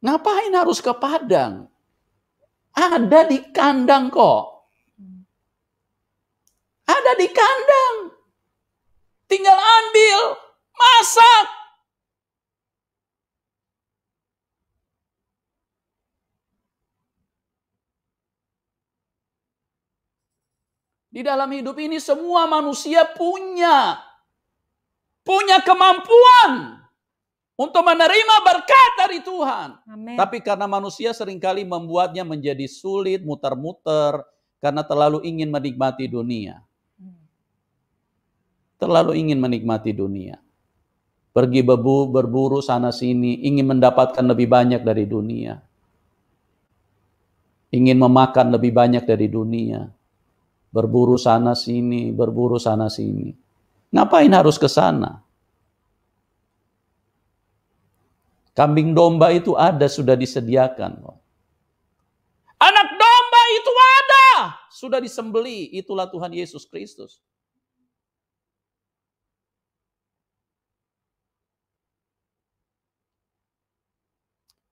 Ngapain harus ke padang? Ada di kandang kok. Ada di kandang. Tinggal ambil, masak. Di dalam hidup ini semua manusia punya kemampuan untuk menerima berkat dari Tuhan. Amen. Tapi karena manusia seringkali membuatnya menjadi sulit, muter-muter, karena terlalu ingin menikmati dunia. Terlalu ingin menikmati dunia. Pergi berburu sana sini, ingin mendapatkan lebih banyak dari dunia. Ingin memakan lebih banyak dari dunia. Berburu sana sini, berburu sana sini. Ngapain harus ke sana? Kambing domba itu ada, sudah disediakan. Anak domba itu ada, sudah disembeli. Itulah Tuhan Yesus Kristus.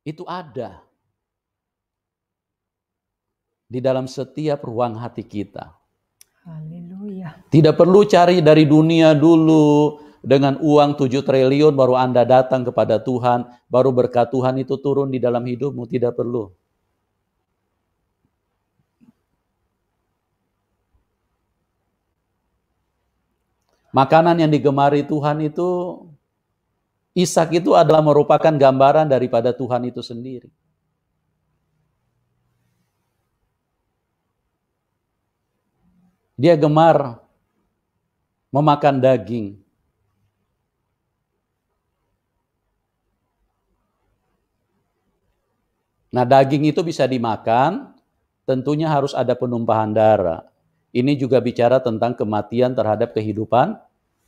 Itu ada di dalam setiap ruang hati kita. Haleluya. Tidak perlu cari dari dunia dulu. Dengan uang 7 triliun baru Anda datang kepada Tuhan. Baru berkat Tuhan itu turun di dalam hidupmu. Tidak perlu. Makanan yang digemari Tuhan itu, Ishak itu adalah merupakan gambaran daripada Tuhan itu sendiri. Dia gemar memakan daging. Nah, daging itu bisa dimakan, tentunya harus ada penumpahan darah. Ini juga bicara tentang kematian terhadap kehidupan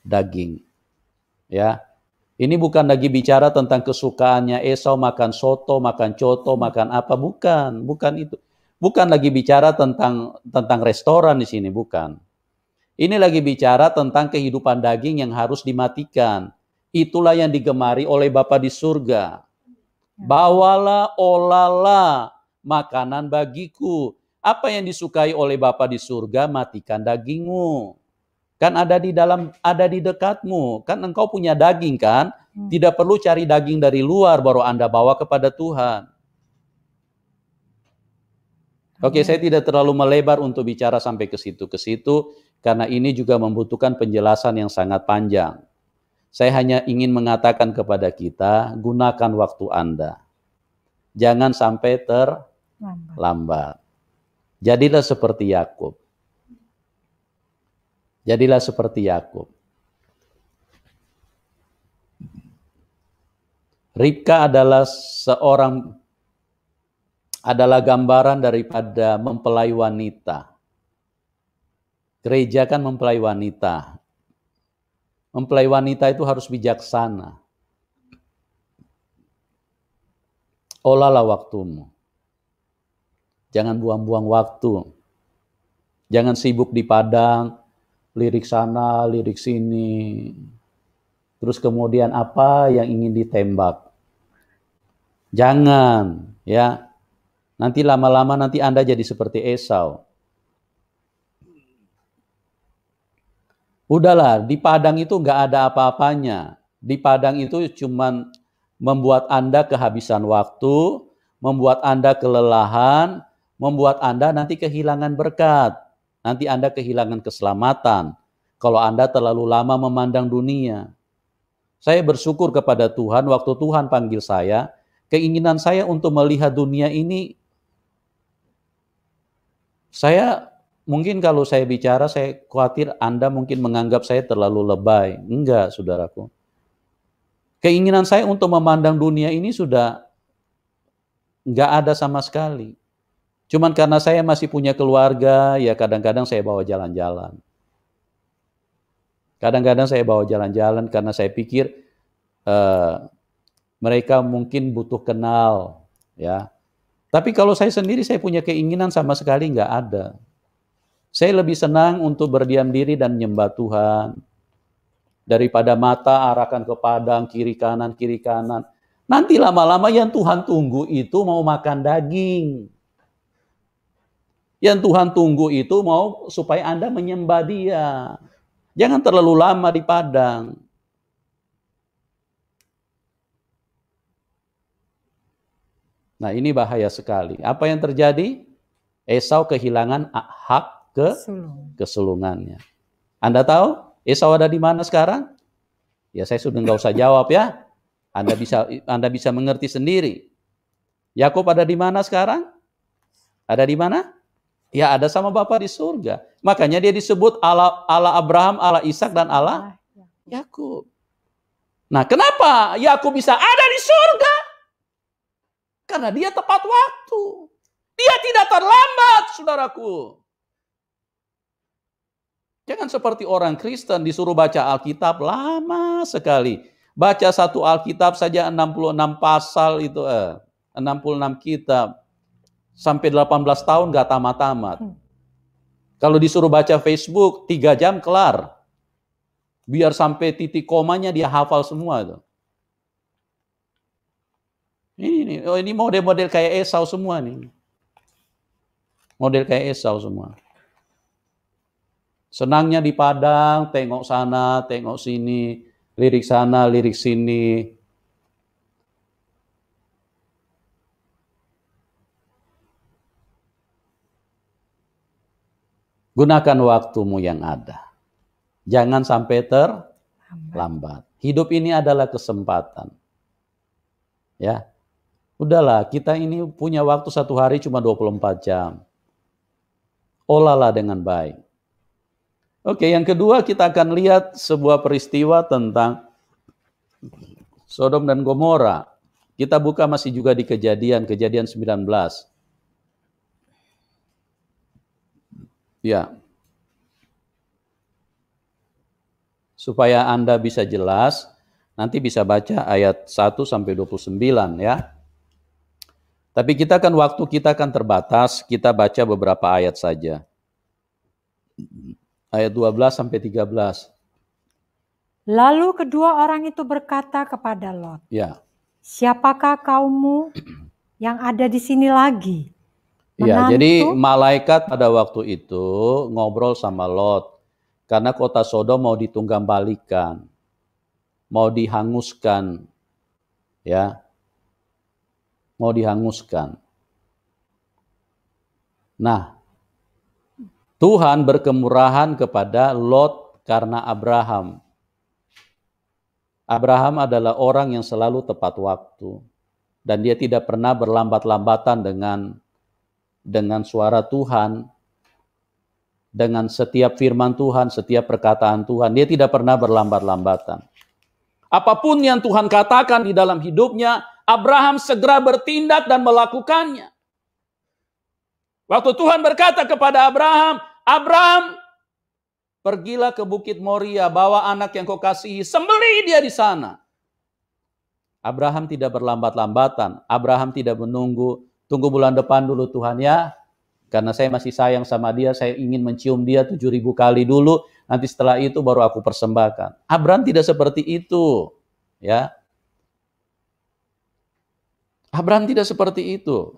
daging. Ya. Ini bukan lagi bicara tentang kesukaannya Esau makan soto, makan coto, makan apa, bukan itu. Bukan lagi bicara tentang restoran di sini, bukan. Ini lagi bicara tentang kehidupan daging yang harus dimatikan. Itulah yang digemari oleh Bapa di surga. Bawalah, olahlah makanan bagiku. Apa yang disukai oleh Bapa di surga, matikan dagingmu. Kan ada di dekatmu. Kan engkau punya daging kan? Tidak perlu cari daging dari luar baru Anda bawa kepada Tuhan. Oke, saya tidak terlalu melebar untuk bicara sampai ke situ. karena ini juga membutuhkan penjelasan yang sangat panjang. Saya hanya ingin mengatakan kepada kita, gunakan waktu Anda. Jangan sampai terlambat. Jadilah seperti Yakub. Jadilah seperti Yakub. Ribka adalah gambaran daripada mempelai wanita. Gereja kan mempelai wanita. Mempelai wanita itu harus bijaksana. Olahlah waktumu. Jangan buang-buang waktu. Jangan sibuk di padang, lirik sana, lirik sini. Terus kemudian apa yang ingin ditembak? Jangan, ya. Nanti lama-lama nanti Anda jadi seperti Esau. Udahlah, di padang itu nggak ada apa-apanya. Di padang itu cuman membuat Anda kehabisan waktu, membuat Anda kelelahan, membuat Anda nanti kehilangan berkat. Nanti Anda kehilangan keselamatan. Kalau Anda terlalu lama memandang dunia. Saya bersyukur kepada Tuhan, waktu Tuhan panggil saya, keinginan saya untuk melihat dunia ini, mungkin kalau saya bicara, saya khawatir Anda mungkin menganggap saya terlalu lebay. Enggak, saudaraku. Keinginan saya untuk memandang dunia ini sudah enggak ada sama sekali. Cuman karena saya masih punya keluarga, ya kadang-kadang saya bawa jalan-jalan. Kadang-kadang saya bawa jalan-jalan karena saya pikir mereka mungkin butuh kenal, ya. Tapi kalau saya sendiri, saya punya keinginan sama sekali enggak ada. Saya lebih senang untuk berdiam diri dan menyembah Tuhan. Daripada mata arahkan ke padang, kiri kanan, kiri kanan. Nanti lama-lama yang Tuhan tunggu itu mau makan daging. Yang Tuhan tunggu itu mau supaya Anda menyembah Dia. Jangan terlalu lama di padang. Nah, ini bahaya sekali. Apa yang terjadi? Esau kehilangan hak kesulungannya. Anda tahu Esau ada di mana sekarang? Ya saya sudah nggak usah jawab ya. Anda bisa mengerti sendiri. Yakub ada di mana sekarang? Ada di mana? Ya ada sama Bapa di surga. Makanya dia disebut Allah Abraham, Allah Ishak dan Allah Yakub. Nah, kenapa Yakub bisa ada di surga? Karena dia tepat waktu. Dia tidak terlambat, saudaraku. Jangan seperti orang Kristen disuruh baca Alkitab lama sekali. Baca satu Alkitab saja 66 pasal itu, 66 kitab. Sampai 18 tahun gak tamat-tamat. Kalau disuruh baca Facebook 3 jam kelar. Biar sampai titik komanya dia hafal semua itu. Ini model-model kayak Esau semua nih. Model kayak Esau semua. Senangnya di padang, tengok sana, tengok sini, lirik sana, lirik sini. Gunakan waktumu yang ada. Jangan sampai terlambat. Hidup ini adalah kesempatan. Ya. Udahlah, kita ini punya waktu satu hari cuma 24 jam. Olahlah dengan baik. Oke, yang kedua kita akan lihat sebuah peristiwa tentang Sodom dan Gomora. Kita buka masih juga di Kejadian 19. Ya. Supaya Anda bisa jelas, nanti bisa baca ayat 1 sampai 29 ya. Tapi waktu kita akan terbatas, kita baca beberapa ayat saja. Ayat 12 sampai 13. Lalu kedua orang itu berkata kepada Lot, ya. Siapakah kaummu yang ada di sini lagi? Ya, jadi malaikat pada waktu itu ngobrol sama Lot. Karena kota Sodom mau ditunggambalikan. Mau dihanguskan. Ya. Mau dihanguskan. Nah, Tuhan berkemurahan kepada Lot karena Abraham. Abraham adalah orang yang selalu tepat waktu. Dan dia tidak pernah berlambat-lambatan dengan suara Tuhan, dengan setiap firman Tuhan, setiap perkataan Tuhan. Dia tidak pernah berlambat-lambatan. Apapun yang Tuhan katakan di dalam hidupnya, Abraham segera bertindak dan melakukannya. Waktu Tuhan berkata kepada Abraham, Abraham, pergilah ke Bukit Moria, bawa anak yang kau kasihi, sembelih dia di sana. Abraham tidak berlambat-lambatan. Abraham tidak menunggu, tunggu bulan depan dulu Tuhan ya. Karena saya masih sayang sama dia, saya ingin mencium dia 7.000 kali dulu, nanti setelah itu baru aku persembahkan. Abraham tidak seperti itu. Ya. Abraham tidak seperti itu.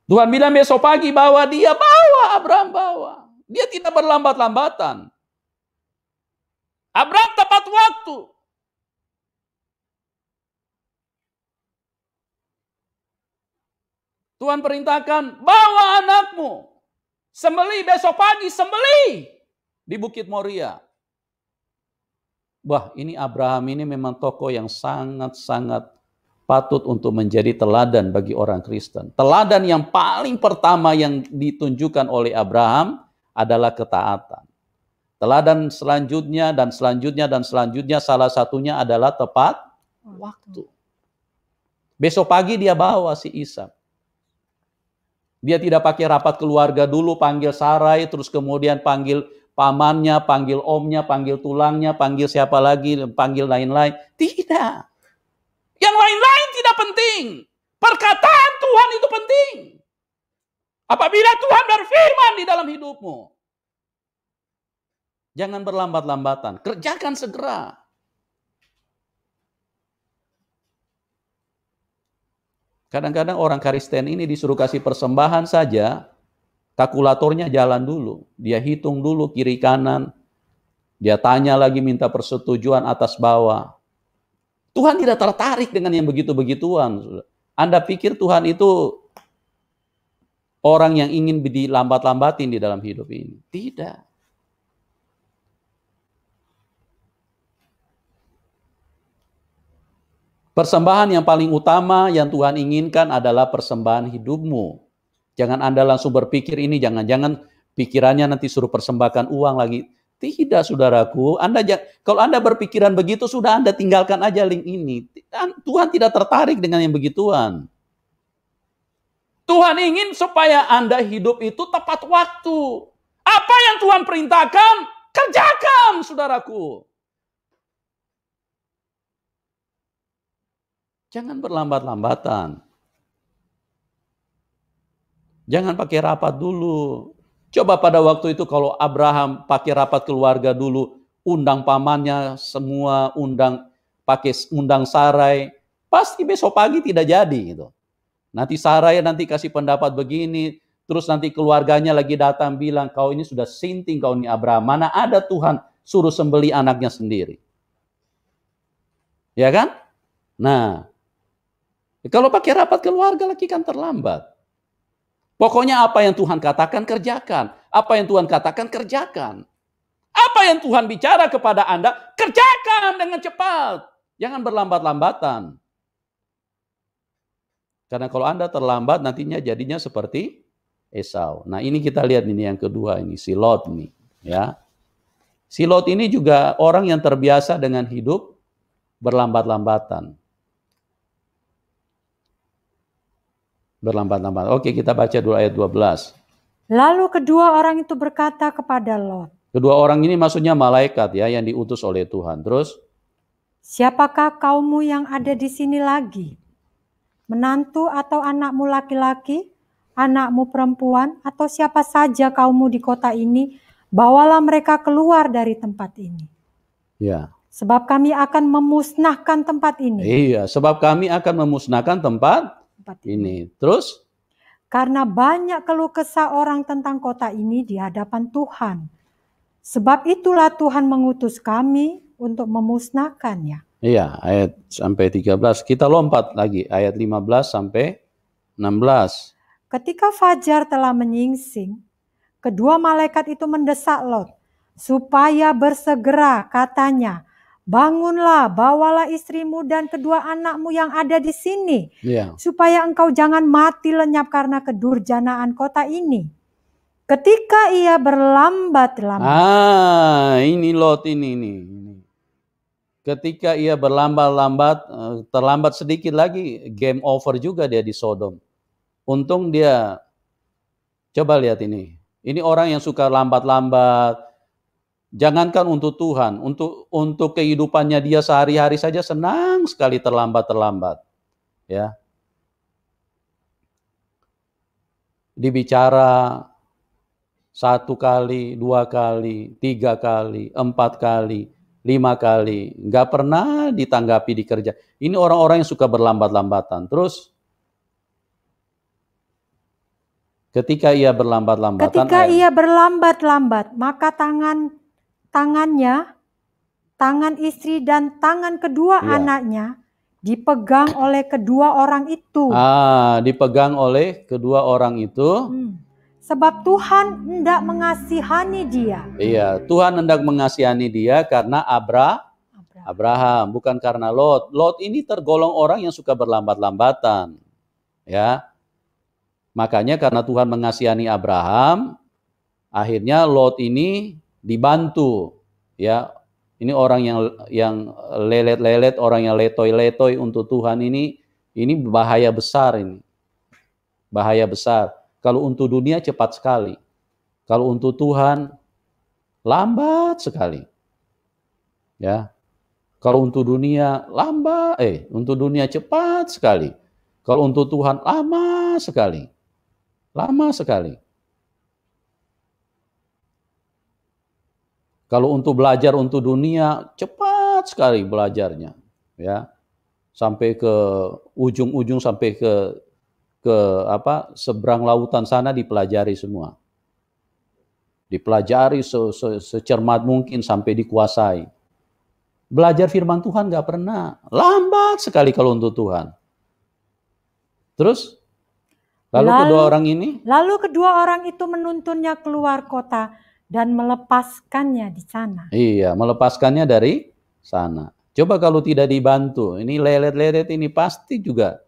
Tuhan bilang besok pagi bawa dia, bawa Abraham bawa. Dia tidak berlambat-lambatan. Abraham tepat waktu. Tuhan perintahkan, bawa anakmu. Sembelih besok pagi, sembelih. Di Bukit Moria. Wah, ini Abraham ini memang tokoh yang sangat-sangat patut untuk menjadi teladan bagi orang Kristen. Teladan yang paling pertama yang ditunjukkan oleh Abraham adalah ketaatan. Teladan selanjutnya dan selanjutnya dan selanjutnya salah satunya adalah tepat waktu. Besok pagi dia bawa si Ishak. Dia tidak pakai rapat keluarga dulu, panggil Sarai, terus kemudian panggil pamannya, panggil omnya, panggil tulangnya, panggil siapa lagi, panggil lain-lain. Tidak. Yang lain-lain tidak penting. Perkataan Tuhan itu penting. Apabila Tuhan berfirman di dalam hidupmu, jangan berlambat-lambatan, kerjakan segera. Kadang-kadang orang Kristen ini disuruh kasih persembahan saja, kalkulatornya jalan dulu. Dia hitung dulu kiri kanan. Dia tanya lagi minta persetujuan atas bawah. Tuhan tidak tertarik dengan yang begitu-begituan. Anda pikir Tuhan itu orang yang ingin dilambat-lambatin di dalam hidup ini? Tidak. Persembahan yang paling utama yang Tuhan inginkan adalah persembahan hidupmu. Jangan Anda langsung berpikir ini, jangan-jangan pikirannya nanti suruh persembahkan uang lagi. Tidak, saudaraku. Kalau Anda berpikiran begitu, sudah Anda tinggalkan aja link ini. Tuhan tidak tertarik dengan yang begituan. Tuhan ingin supaya Anda hidup itu tepat waktu. Apa yang Tuhan perintahkan, kerjakan, saudaraku. Jangan berlambat-lambatan. Jangan pakai rapat dulu. Coba pada waktu itu kalau Abraham pakai rapat keluarga dulu, undang pamannya semua, undang Sarai, pasti besok pagi tidak jadi gitu. Nanti Sarai kasih pendapat begini, terus nanti keluarganya lagi datang bilang, kau ini sudah sinting kau ini Abraham. Mana ada Tuhan suruh sembeli anaknya sendiri. Ya kan? Nah, kalau pakai rapat keluarga lagi kan terlambat. Pokoknya apa yang Tuhan katakan, kerjakan. Apa yang Tuhan katakan, kerjakan. Apa yang Tuhan bicara kepada Anda, kerjakan dengan cepat. Jangan berlambat-lambatan. Karena kalau Anda terlambat, nantinya jadinya seperti Esau. Nah ini kita lihat ini yang kedua, ini si Lot nih. Ya. Si Lot ini juga orang yang terbiasa dengan hidup berlambat-lambatan. Berlambat-lambat. Oke, kita baca dulu ayat 12. Lalu kedua orang itu berkata kepada Lot. Kedua orang ini maksudnya malaikat ya yang diutus oleh Tuhan. Terus, siapakah kaummu yang ada di sini lagi? Menantu atau anakmu laki-laki, anakmu perempuan, atau siapa saja kaummu di kota ini, bawalah mereka keluar dari tempat ini. Ya. Sebab kami akan memusnahkan tempat ini. Iya, sebab kami akan memusnahkan tempat ini. Terus? Karena banyak keluh kesah orang tentang kota ini di hadapan Tuhan. Sebab itulah Tuhan mengutus kami untuk memusnahkannya. Iya, ayat sampai 13. Kita lompat lagi, ayat 15 sampai 16. Ketika fajar telah menyingsing, kedua malaikat itu mendesak Lot supaya bersegera, katanya, bangunlah, bawalah istrimu dan kedua anakmu yang ada di sini, supaya engkau jangan mati lenyap karena kedurjanaan kota ini. Ketika ia berlambat-lambat. Ini Lot ini. Ketika ia berlambat-lambat, terlambat sedikit lagi, game over juga dia di Sodom. Untung dia, coba lihat ini. Ini orang yang suka lambat-lambat. Jangankan untuk Tuhan, untuk kehidupannya dia sehari-hari saja senang sekali terlambat-terlambat. Ya. Dibicara 1 kali, 2 kali, 3 kali, 4 kali, 5 kali, nggak pernah ditanggapi di kerja. Ini orang-orang yang suka berlambat-lambatan. Terus ketika ia berlambat-lambatan, maka tangannya, tangan istri dan tangan kedua anaknya dipegang oleh kedua orang itu. Dipegang oleh kedua orang itu. Sebab Tuhan hendak mengasihani dia. Iya, Tuhan hendak mengasihani dia karena Abraham, bukan karena Lot. Lot ini tergolong orang yang suka berlambat-lambatan. Ya. Makanya karena Tuhan mengasihani Abraham, akhirnya Lot ini dibantu, ya. Ini orang yang lelet-lelet, orang yang letoy-letoy untuk Tuhan ini bahaya besar ini. Bahaya besar. Kalau untuk dunia cepat sekali. Kalau untuk Tuhan lambat sekali. Ya. Kalau untuk dunia untuk dunia cepat sekali. Kalau untuk Tuhan lama sekali. Lama sekali. Kalau untuk belajar untuk dunia cepat sekali belajarnya, ya. Sampai ke ujung-ujung, sampai ke seberang lautan sana dipelajari semua. Dipelajari secermat mungkin sampai dikuasai. Belajar firman Tuhan nggak pernah. Lambat sekali kalau untuk Tuhan. Terus lalu kedua orang itu menuntunnya keluar kota dan melepaskannya di sana. Iya, melepaskannya dari sana. Coba kalau tidak dibantu, ini lelet-lelet ini pasti juga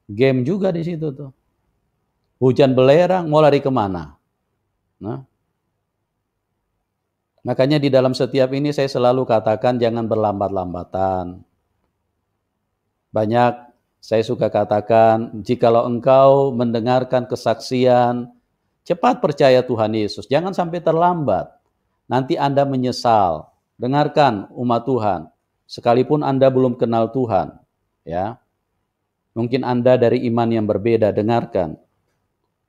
game juga di situ tuh. Hujan belerang, mau lari kemana? Nah, makanya di dalam setiap ini saya selalu katakan jangan berlambat-lambatan. Banyak saya suka katakan, jikalau engkau mendengarkan kesaksian, cepat percaya Tuhan Yesus. Jangan sampai terlambat. Nanti Anda menyesal. Dengarkan umat Tuhan. Sekalipun Anda belum kenal Tuhan. Ya. Mungkin Anda dari iman yang berbeda. Dengarkan.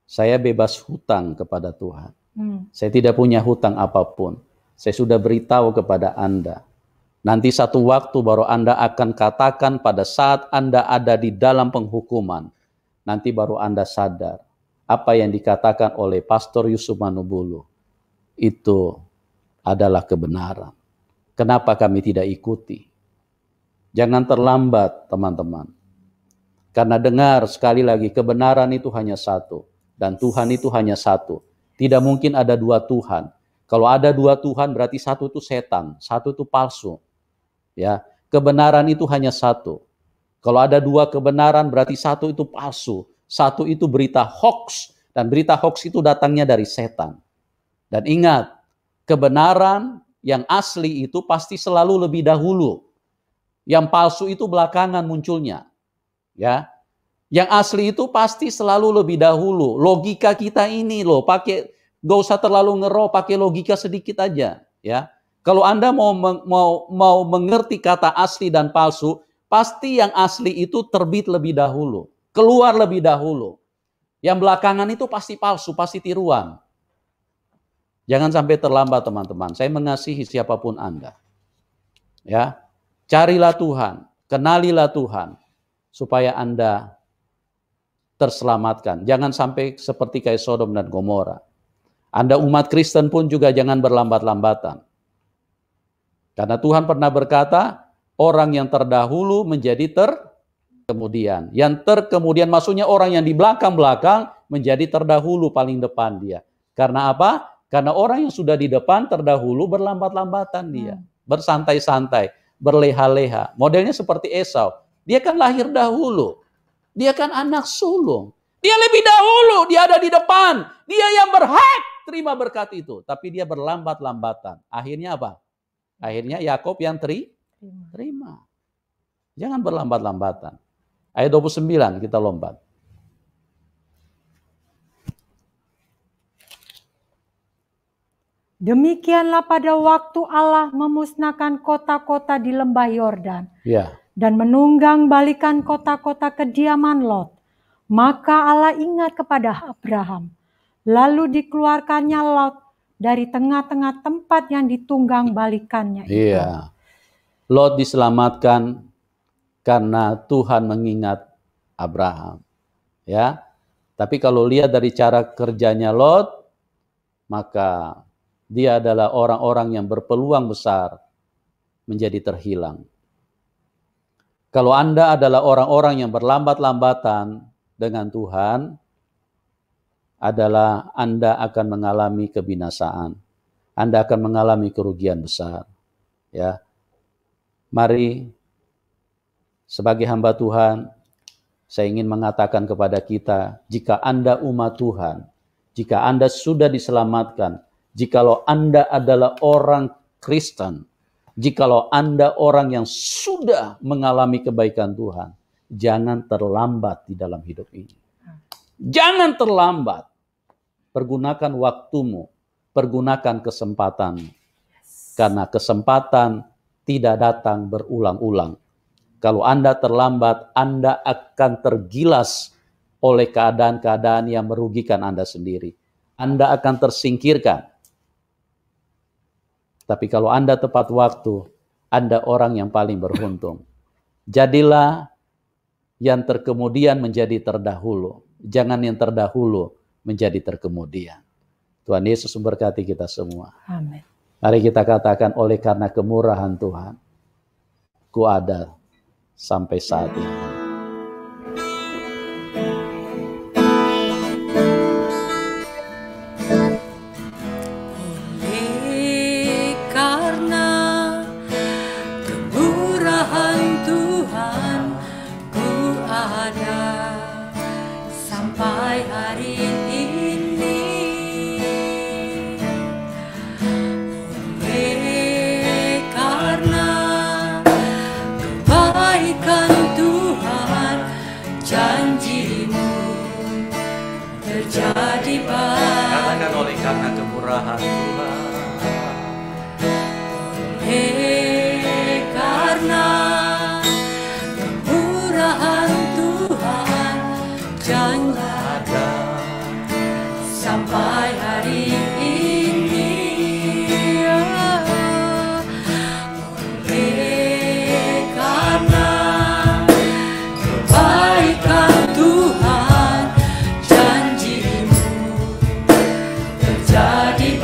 Saya bebas hutang kepada Tuhan. Saya tidak punya hutang apapun. Saya sudah beritahu kepada Anda. Nanti satu waktu baru Anda akan katakan pada saat Anda ada di dalam penghukuman. Nanti baru Anda sadar. Apa yang dikatakan oleh Pastor Yusuf Manubulu itu adalah kebenaran. Kenapa kami tidak ikuti? Jangan terlambat, teman-teman. Karena dengar sekali lagi, kebenaran itu hanya satu. Dan Tuhan itu hanya satu. Tidak mungkin ada dua Tuhan. Kalau ada dua Tuhan berarti satu itu setan, satu itu palsu. Ya, kebenaran itu hanya satu. Kalau ada dua kebenaran berarti satu itu palsu. Satu itu berita hoax, dan berita hoax itu datangnya dari setan. Dan ingat, kebenaran yang asli itu pasti selalu lebih dahulu. Yang palsu itu belakangan munculnya. Ya. Yang asli itu pasti selalu lebih dahulu. Logika kita ini loh, gak usah terlalu ngeroh, pakai logika sedikit aja. Ya. Kalau Anda mau mengerti kata asli dan palsu, pasti yang asli itu terbit lebih dahulu. Keluar lebih dahulu. Yang belakangan itu pasti palsu, pasti tiruan. Jangan sampai terlambat, teman-teman. Saya mengasihi siapapun Anda. Ya, carilah Tuhan, kenalilah Tuhan, supaya Anda terselamatkan. Jangan sampai seperti kayak Sodom dan Gomora. Anda umat Kristen pun juga jangan berlambat-lambatan. Karena Tuhan pernah berkata, orang yang terdahulu menjadi kemudian. Yang terkemudian maksudnya orang yang di belakang-belakang menjadi terdahulu paling depan dia. Karena apa? Karena orang yang sudah di depan terdahulu berlambat-lambatan dia. Bersantai-santai, berleha-leha. Modelnya seperti Esau. Dia kan lahir dahulu. Dia kan anak sulung. Dia lebih dahulu, dia ada di depan. Dia yang berhak terima berkat itu. Tapi dia berlambat-lambatan. Akhirnya apa? Akhirnya Yakob yang terima. Jangan berlambat-lambatan. Ayat 29 kita lompat. Demikianlah pada waktu Allah memusnahkan kota-kota di lembah Yordan. Ya. Dan menunggang balikan kota-kota kediaman Lot. Maka Allah ingat kepada Abraham. Lalu dikeluarkannya Lot dari tengah-tengah tempat yang ditunggang balikannya itu. Iya. Lot diselamatkan karena Tuhan mengingat Abraham. Ya. Tapi kalau lihat dari cara kerjanya Lot, maka dia adalah orang-orang yang berpeluang besar menjadi terhilang. Kalau Anda adalah orang-orang yang berlambat-lambatan dengan Tuhan, adalah Anda akan mengalami kebinasaan. Anda akan mengalami kerugian besar. Ya. Mari, sebagai hamba Tuhan, saya ingin mengatakan kepada kita, jika Anda umat Tuhan, jika Anda sudah diselamatkan, jikalau Anda adalah orang Kristen, jikalau Anda orang yang sudah mengalami kebaikan Tuhan, jangan terlambat di dalam hidup ini. Jangan terlambat. Pergunakan waktumu, pergunakan kesempatan. Karena kesempatan tidak datang berulang-ulang. Kalau Anda terlambat, Anda akan tergilas oleh keadaan-keadaan yang merugikan Anda sendiri. Anda akan tersingkirkan. Tapi kalau Anda tepat waktu, Anda orang yang paling beruntung. Jadilah yang terkemudian menjadi terdahulu. Jangan yang terdahulu menjadi terkemudian. Tuhan Yesus memberkati kita semua. Amin. Mari kita katakan, oleh karena kemurahan Tuhan, ku ada sampai saat ini. Katakan, oleh karena kemurahan Tuhan. Oleh karena kemurahan Tuhan, jangan ada sampai hari ini. Oleh karena kebaikan Tuhan, janjimu terjadi.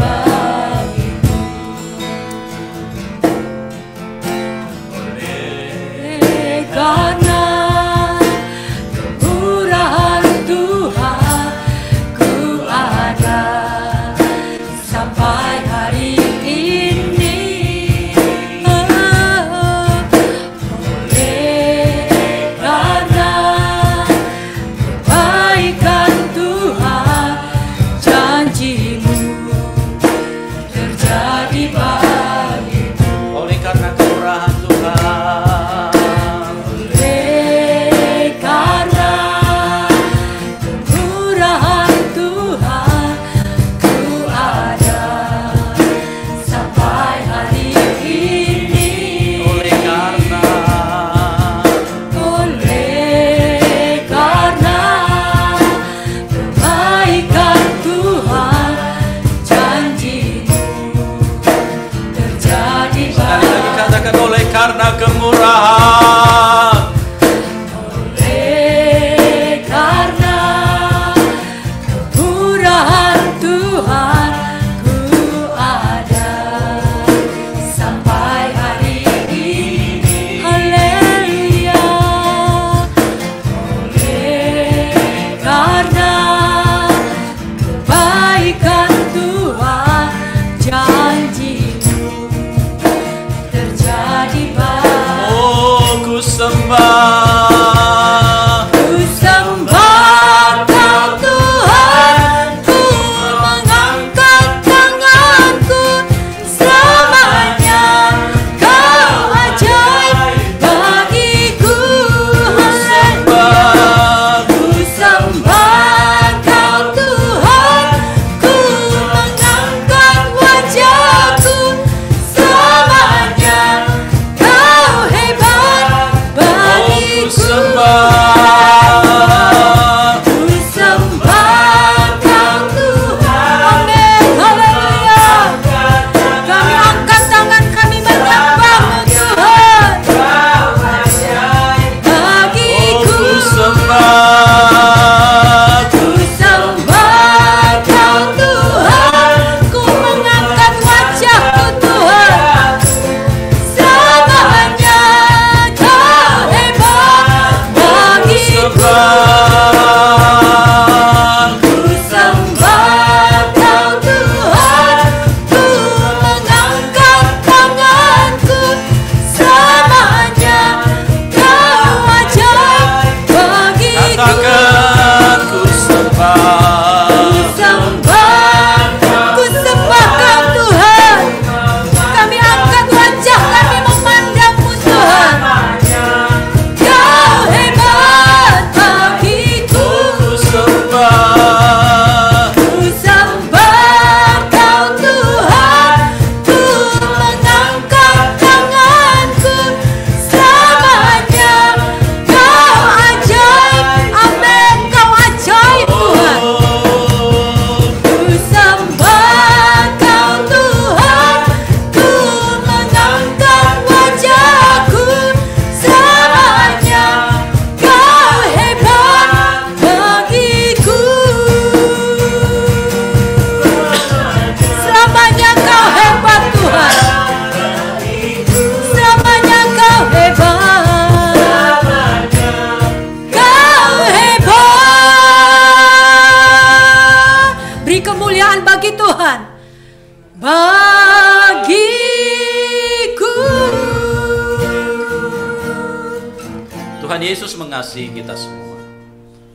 Tuhan Yesus mengasihi kita semua.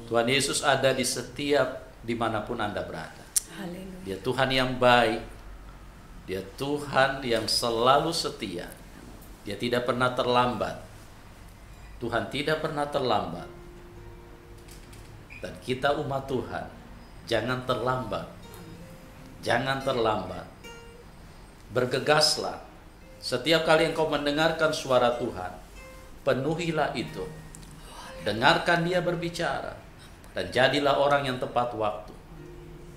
Tuhan Yesus ada di setiap dimanapun Anda berada. Haleluya. Dia Tuhan yang baik. Dia Tuhan yang selalu setia. Dia tidak pernah terlambat. Tuhan tidak pernah terlambat. Dan kita umat Tuhan, jangan terlambat. Jangan terlambat. Bergegaslah. Setiap kali engkau mendengarkan suara Tuhan, penuhilah itu. Dengarkan dia berbicara. Dan jadilah orang yang tepat waktu.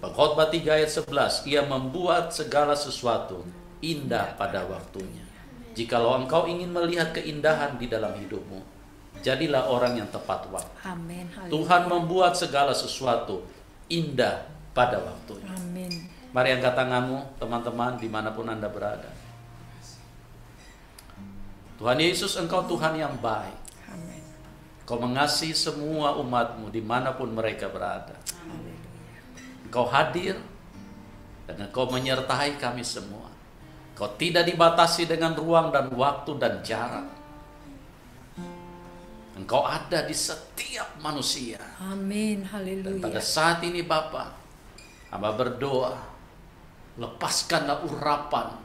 Pengkhotbah 3 ayat 11, ia membuat segala sesuatu indah pada waktunya. Jikalau engkau ingin melihat keindahan di dalam hidupmu, jadilah orang yang tepat waktu. Amin. Haleluya. Tuhan membuat segala sesuatu indah pada waktunya. Amin. Mari angkat tanganmu, teman-teman, dimanapun Anda berada. Tuhan Yesus, engkau Tuhan yang baik. Amin. Kau mengasihi semua umatmu dimanapun mereka berada. Engkau hadir dan engkau menyertai kami semua. Kau tidak dibatasi dengan ruang dan waktu dan jarak. Engkau ada di setiap manusia. Amin. Dan Haleluya. pada saat ini Bapa, hamba berdoa, lepaskanlah urapan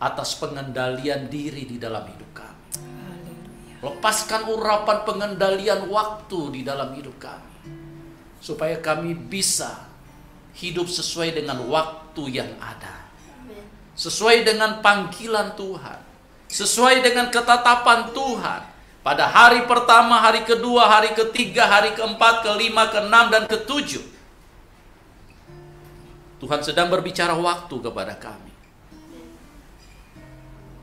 atas pengendalian diri di dalam hidup kami. Haleluya. Lepaskan urapan pengendalian waktu di dalam hidup kami. Supaya kami bisa hidup sesuai dengan waktu yang ada. Sesuai dengan panggilan Tuhan. Sesuai dengan ketetapan Tuhan. Pada hari pertama, hari kedua, hari ketiga, hari keempat, kelima, keenam, dan ketujuh. Tuhan sedang berbicara waktu kepada kami.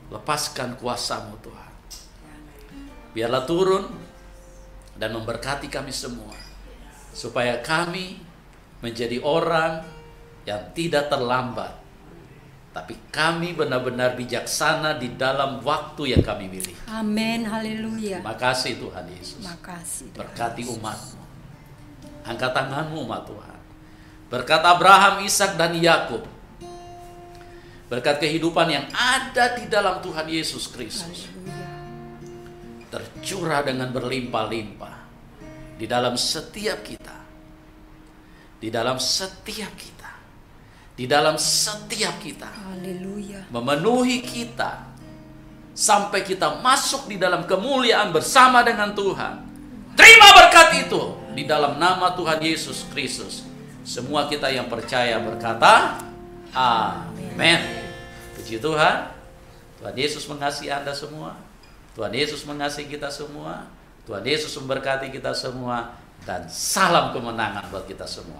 Lepaskan kuasa-Mu Tuhan. Biarlah turun dan memberkati kami semua. Supaya kami menjadi orang yang tidak terlambat. Tapi kami benar-benar bijaksana di dalam waktu yang kami miliki. Amin. Haleluya. Terima kasih Tuhan Yesus. Makasih. Berkati umat-Mu. Angkat tangan-Mu umat Tuhan. Berkat Abraham, Ishak dan Yakub. Berkat kehidupan yang ada di dalam Tuhan Yesus Kristus. Haleluya. Tercurah dengan berlimpah-limpah di dalam setiap kita. Di dalam setiap kita. Di dalam setiap kita. Haleluya. Memenuhi kita. Sampai kita masuk di dalam kemuliaan bersama dengan Tuhan. Terima berkat itu. Di dalam nama Tuhan Yesus Kristus. Semua kita yang percaya berkata, amin. Puji Tuhan. Tuhan Yesus mengasihi Anda semua. Tuhan Yesus mengasihi kita semua. Tuhan Yesus memberkati kita semua. Dan salam kemenangan buat kita semua.